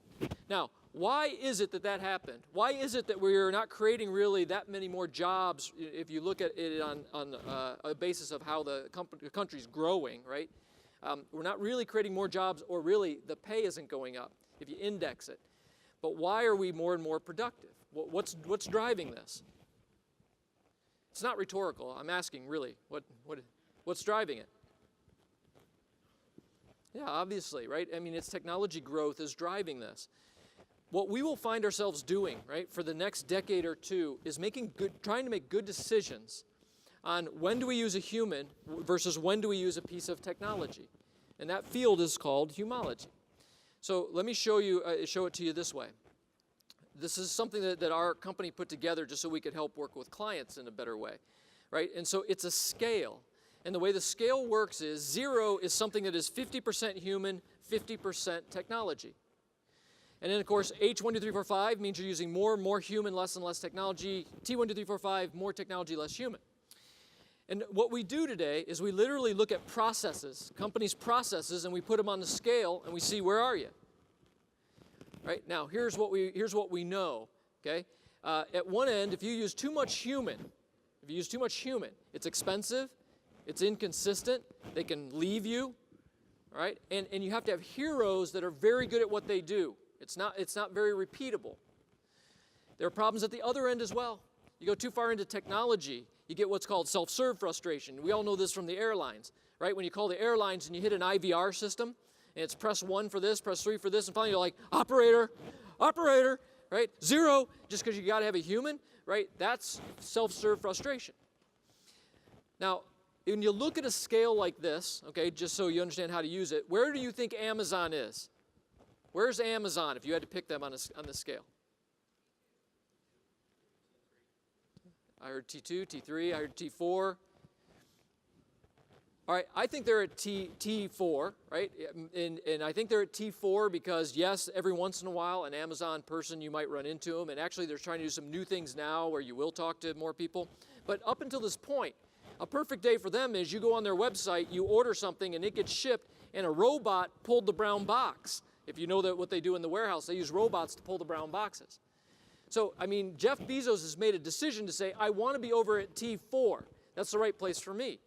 Now, why is it that that happened? Why is it that we're not creating really that many more jobs if you look at it on a basis of how the country's growing, right? We're not really creating more jobs, or really the pay isn't going up if you index it. But why are we more and more productive? What's driving this? It's not rhetorical. I'm asking, really, what's driving it? Yeah, obviously, right? I mean, it's technology growth is driving this. What we will find ourselves doing, right, for the next decade or two is trying to make good decisions on when do we use a human versus when do we use a piece of technology. And that field is called humology. So let me show it to you this way. This is something that our company put together just so we could help work with clients in a better way, right? And so it's a scale. And the way the scale works is 0 is something that is 50% human, 50% technology. And then, of course, H1, 2, 3, 4, 5 means you're using more and more human, less and less technology. T1, 2, 3, 4, 5, more technology, less human. And what we do today is we literally look at processes, companies' processes, and we put them on the scale, and we see where are you. Right? Now, here's what we know, okay? At one end, if you use too much human, it's expensive, it's inconsistent, they can leave you, right? And you have to have heroes that are very good at what they do. It's not very repeatable. There are problems at the other end as well. You go too far into technology, you get what's called self-serve frustration. We all know this from the airlines, right? When you call the airlines and you hit an IVR system, and it's press 1 for this, press 3 for this, and finally you're like, operator, right? 0, just because you got to have a human, right? That's self-serve frustration. Now, when you look at a scale like this, okay, just so you understand how to use it, where do you think Amazon is? Where's Amazon if you had to pick them on this scale? I heard T2, T3, I heard T4. All right, I think they're at T4, right? And I think they're at T4 because, yes, every once in a while, an Amazon person, you might run into them. And actually, they're trying to do some new things now where you will talk to more people. But up until this point, a perfect day for them is you go on their website, you order something, and it gets shipped, and a robot pulled the brown box. If you know what they do in the warehouse, they use robots to pull the brown boxes. So, I mean, Jeff Bezos has made a decision to say, I want to be over at T4. That's the right place for me.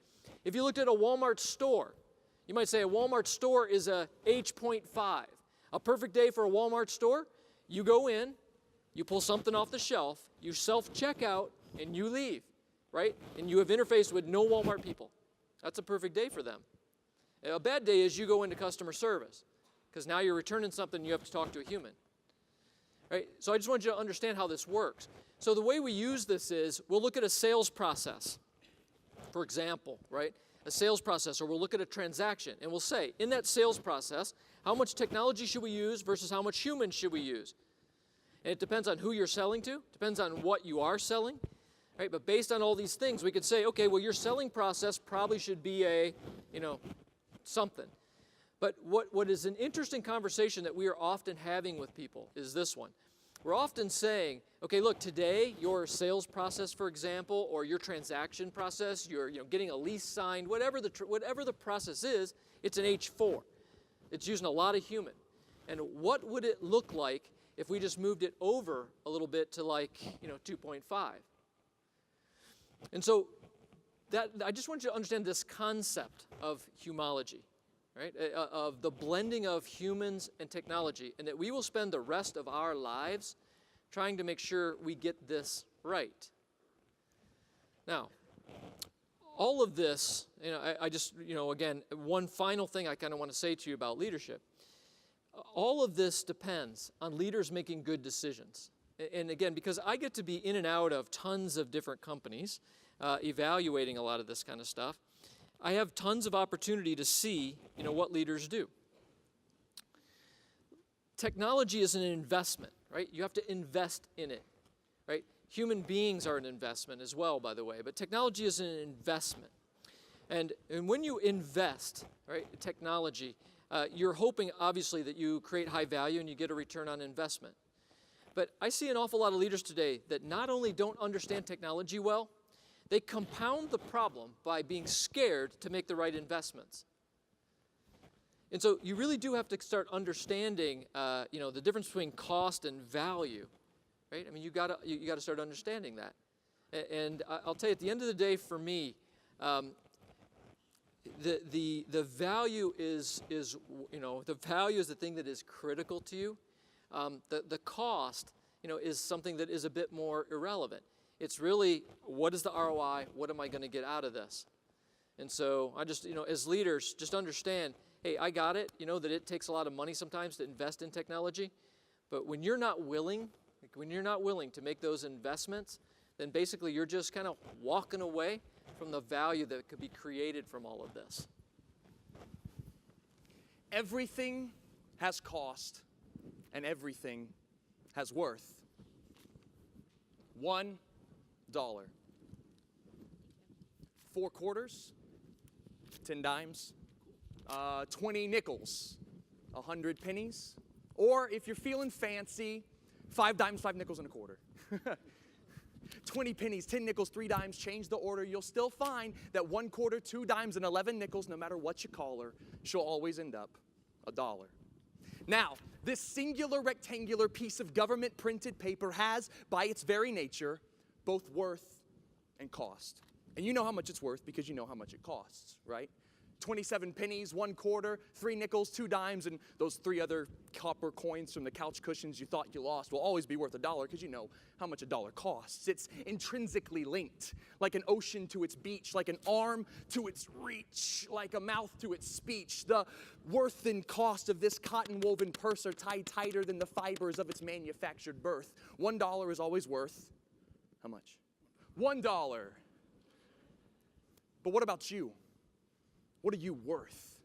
If you looked at a Walmart store, you might say a Walmart store is a H.5. A perfect day for a Walmart store, you go in, you pull something off the shelf, you self-check out, and you leave, right? And you have interfaced with no Walmart people. That's a perfect day for them. A bad day is you go into customer service, because now you're returning something and you have to talk to a human. Right? So I just want you to understand how this works. So the way we use this is we'll look at a sales process. For example, right? a sales process, or we'll look at a transaction, and we'll say, in that sales process, how much technology should we use versus how much human should we use? And it depends on who you're selling to, depends on what you are selling, right? But based on all these things, we could say, okay, well, your selling process probably should be a, something. But what is an interesting conversation that we are often having with people is this one. We're often saying, okay, look, today your sales process, for example, or your transaction process, you're getting a lease signed, whatever the process is, it's an H4. It's using a lot of human. And what would it look like if we just moved it over a little bit to 2.5? And so I just want you to understand this concept of humology. Right, of the blending of humans and technology, and that we will spend the rest of our lives trying to make sure we get this right. Now, all of this, I just, again, one final thing I kind of want to say to you about leadership. All of this depends on leaders making good decisions. And again, because I get to be in and out of tons of different companies, evaluating a lot of this kind of stuff, I have tons of opportunity to see, what leaders do. Technology is an investment, right? You have to invest in it, right? Human beings are an investment as well, by the way, but technology is an investment. And when you invest, right, technology, you're hoping, obviously, that you create high value and you get a return on investment. But I see an awful lot of leaders today that not only don't understand technology well, they compound the problem by being scared to make the right investments. And so you really do have to start understanding, the difference between cost and value, right? I mean, you got to start understanding that. And I'll tell you, at the end of the day, for me, the value is the thing that is critical to you. The cost, is something that is a bit more irrelevant. It's really, what is the ROI? What am I going to get out of this? And so I just, as leaders, just understand, hey, I got it, that it takes a lot of money sometimes to invest in technology. But when you're not willing to make those investments, then basically you're just kind of walking away from the value that could be created from all of this. Everything has cost, and everything has worth. $1. 4 quarters, 10 dimes, 20 nickels, 100 pennies, or if you're feeling fancy, 5 dimes, 5 nickels, and a quarter. 20 pennies, 10 nickels, 3 dimes, change the order. You'll still find that 1 quarter, 2 dimes, and 11 nickels, no matter what you call her, she'll always end up $1. Now, this singular rectangular piece of government printed paper has, by its very nature, both worth and cost. And you know how much it's worth because you know how much it costs, right? 27 pennies, 1 quarter, 3 nickels, 2 dimes, and those 3 other copper coins from the couch cushions you thought you lost will always be worth $1 because you know how much $1 costs. It's intrinsically linked, like an ocean to its beach, like an arm to its reach, like a mouth to its speech. The worth and cost of this cotton-woven purse are tied tighter than the fibers of its manufactured birth. $1 is always worth how much? $1. But what about you? What are you worth?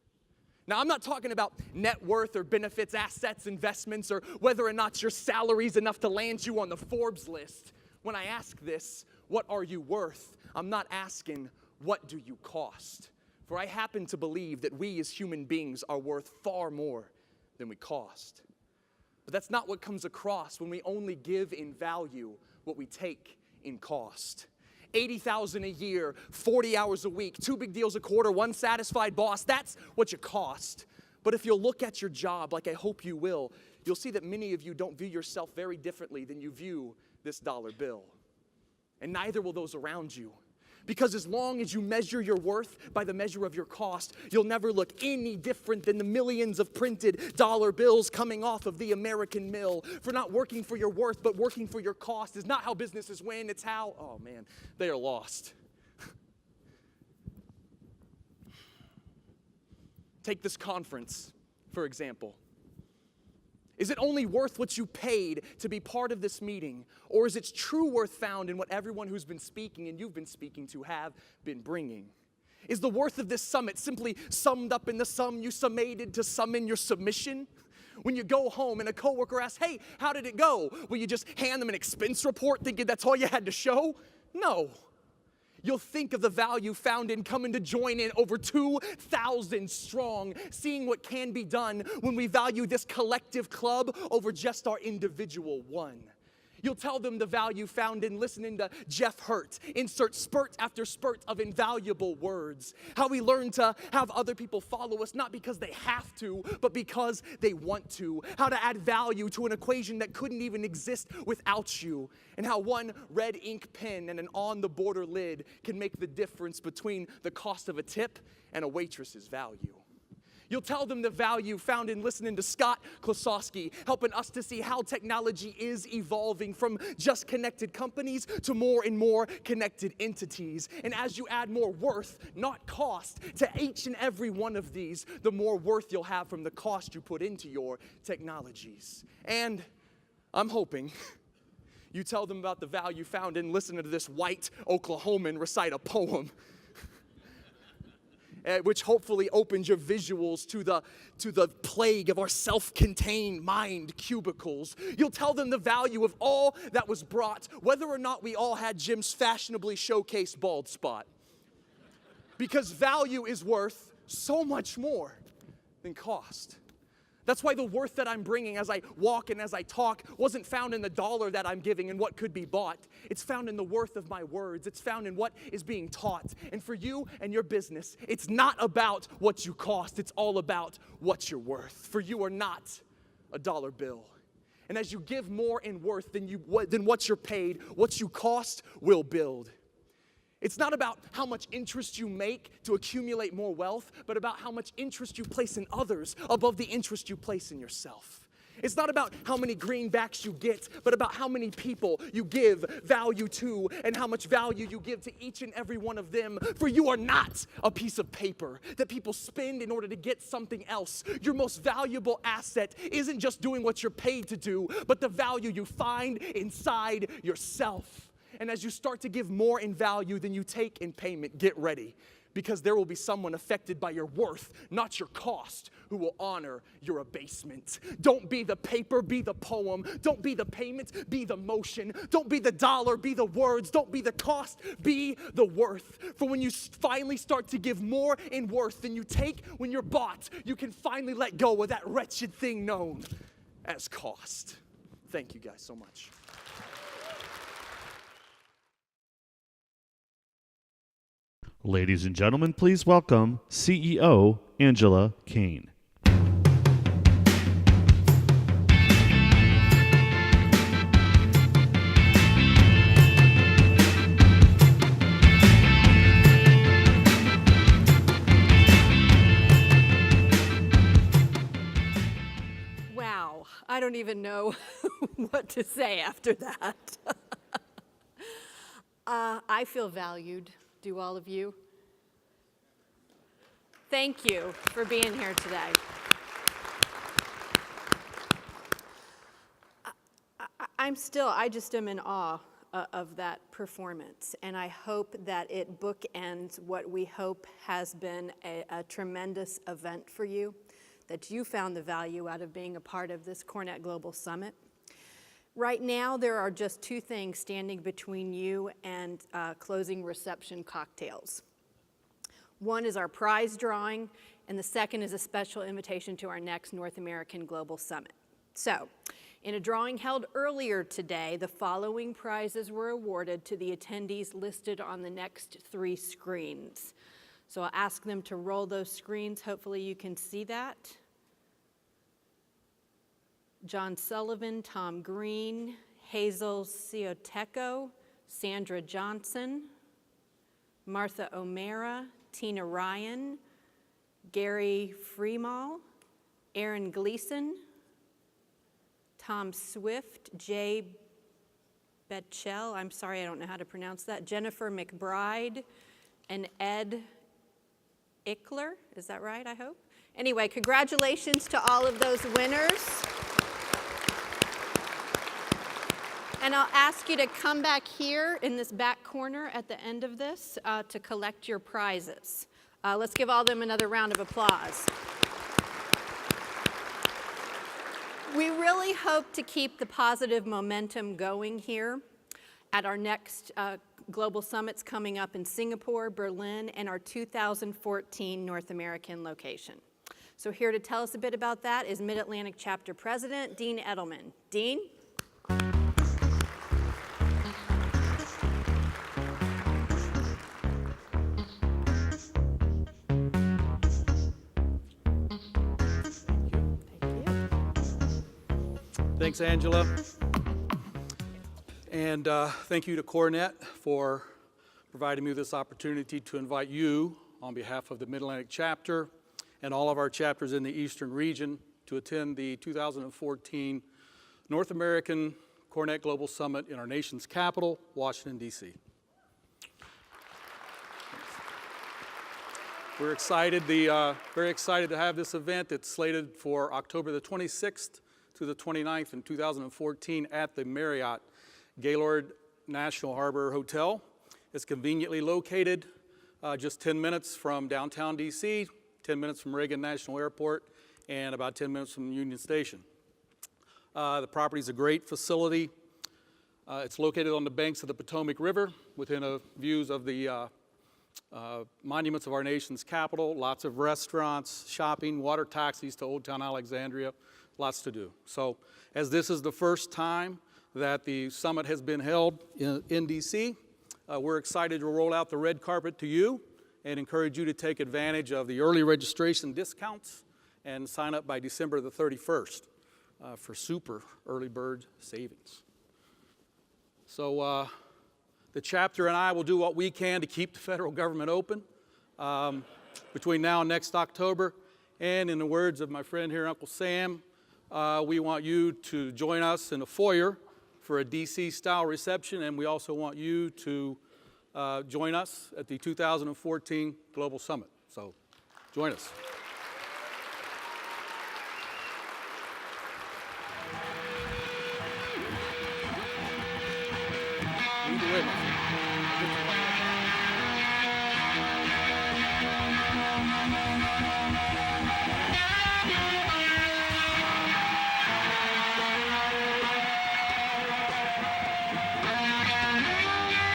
Now, I'm not talking about net worth or benefits, assets, investments, or whether or not your salary's enough to land you on the Forbes list. When I ask this, what are you worth? I'm not asking, what do you cost? For I happen to believe that we as human beings are worth far more than we cost. But that's not what comes across when we only give in value what we take in cost. $80,000 a year, 40 hours a week, 2 big deals a quarter, 1 satisfied boss, that's what you cost. But if you'll look at your job, like I hope you will, you'll see that many of you don't view yourself very differently than you view this dollar bill. And neither will those around you. Because as long as you measure your worth by the measure of your cost, you'll never look any different than the millions of printed dollar bills coming off of the American mill. For not working for your worth, but working for your cost is not how businesses win, it's how, oh man, they are lost. Take this conference, for example. Is it only worth what you paid to be part of this meeting? Or is its true worth found in what everyone who's been speaking and you've been speaking to have been bringing? Is the worth of this summit simply summed up in the sum you summated to sum in your submission? When you go home and a coworker asks, hey, how did it go? Will you just hand them an expense report thinking that's all you had to show? No. You'll think of the value found in coming to join in over 2,000 strong, seeing what can be done when we value this collective club over just our individual one. You'll tell them the value found in listening to Jeff Hurt insert spurt after spurt of invaluable words. How we learn to have other people follow us, not because they have to, but because they want to. How to add value to an equation that couldn't even exist without you. And how one red ink pen and an on-the-border lid can make the difference between the cost of a tip and a waitress's value. You'll tell them the value found in listening to Scott Klosowski, helping us to see how technology is evolving from just connected companies to more and more connected entities. And as you add more worth, not cost, to each and every one of these, the more worth you'll have from the cost you put into your technologies. And I'm hoping you tell them about the value found in listening to this white Oklahoman recite a poem, which hopefully opens your visuals to the plague of our self-contained mind cubicles. You'll tell them the value of all that was brought, whether or not we all had Jim's fashionably showcased bald spot. Because value is worth so much more than cost. That's why the worth that I'm bringing as I walk and as I talk wasn't found in the dollar that I'm giving and what could be bought. It's found in the worth of my words. It's found in what is being taught. And for you and your business, it's not about what you cost. It's all about what you're worth. For you are not a dollar bill. And as you give more in worth than what you're paid, what you cost will build. It's not about how much interest you make to accumulate more wealth, but about how much interest you place in others above the interest you place in yourself. It's not about how many greenbacks you get, but about how many people you give value to and how much value you give to each and every one of them. For you are not a piece of paper that people spend in order to get something else. Your most valuable asset isn't just doing what you're paid to do, but the value you find inside yourself. And as you start to give more in value than you take in payment, get ready. Because there will be someone affected by your worth, not your cost, who will honor your abasement. Don't be the paper, be the poem. Don't be the payment, be the motion. Don't be the dollar, be the words. Don't be the cost, be the worth. For when you finally start to give more in worth than you take when you're bought, you can finally let go of that wretched thing known as cost. Thank you guys so much. Ladies and gentlemen, please welcome CEO Angela Kane. Wow, I don't even know what to say after that. I feel valued. Do all of you? Thank you for being here today. I just am in awe of that performance, and I hope that it bookends what we hope has been a tremendous event for you, that you found the value out of being a part of this CoreNet Global Summit. Right now, there are just two things standing between you and closing reception cocktails. One is our prize drawing, and the second is a special invitation to our next North American Global Summit. So, in a drawing held earlier today, the following prizes were awarded to the attendees listed on the next three screens. So I'll ask them to roll those screens. Hopefully you can see that. John Sullivan, Tom Green, Hazel Cioteco, Sandra Johnson, Martha O'Mara, Tina Ryan, Gary Freemall, Aaron Gleason, Tom Swift, Jay Betchell, I'm sorry, I don't know how to pronounce that, Jennifer McBride, and Ed Ickler, is that right, I hope? Anyway, congratulations to all of those winners. And I'll ask you to come back here in this back corner at the end of this to collect your prizes. Let's give all of them another round of applause. We really hope to keep the positive momentum going here at our next global summits coming up in Singapore, Berlin, and our 2014 North American location. So here to tell us a bit about that is Mid-Atlantic Chapter President, Dean Edelman. Dean? Thanks, Angela. And thank you to CoreNet for providing me this opportunity to invite you on behalf of the Mid-Atlantic Chapter and all of our chapters in the Eastern region to attend the 2014 North American CoreNet Global Summit in our nation's capital, Washington, D.C. We're excited, very excited to have this event. It's slated for October the 26th to the 29th in 2014 at the Marriott Gaylord National Harbor Hotel. It's conveniently located just 10 minutes from downtown DC, 10 minutes from Reagan National Airport, and about 10 minutes from Union Station. The property is a great facility. It's located on the banks of the Potomac River within views of the monuments of our nation's capital, lots of restaurants, shopping, water taxis to Old Town Alexandria, lots to do. So as this is the first time that the summit has been held in DC, we're excited to roll out the red carpet to you and encourage you to take advantage of the early registration discounts and sign up by December the 31st for super early bird savings. So the chapter and I will do what we can to keep the federal government open between now and next October. And in the words of my friend here, Uncle Sam, we want you to join us in the foyer for a DC-style reception, and we also want you to join us at the 2014 Global Summit. So join us. Either way, my friend.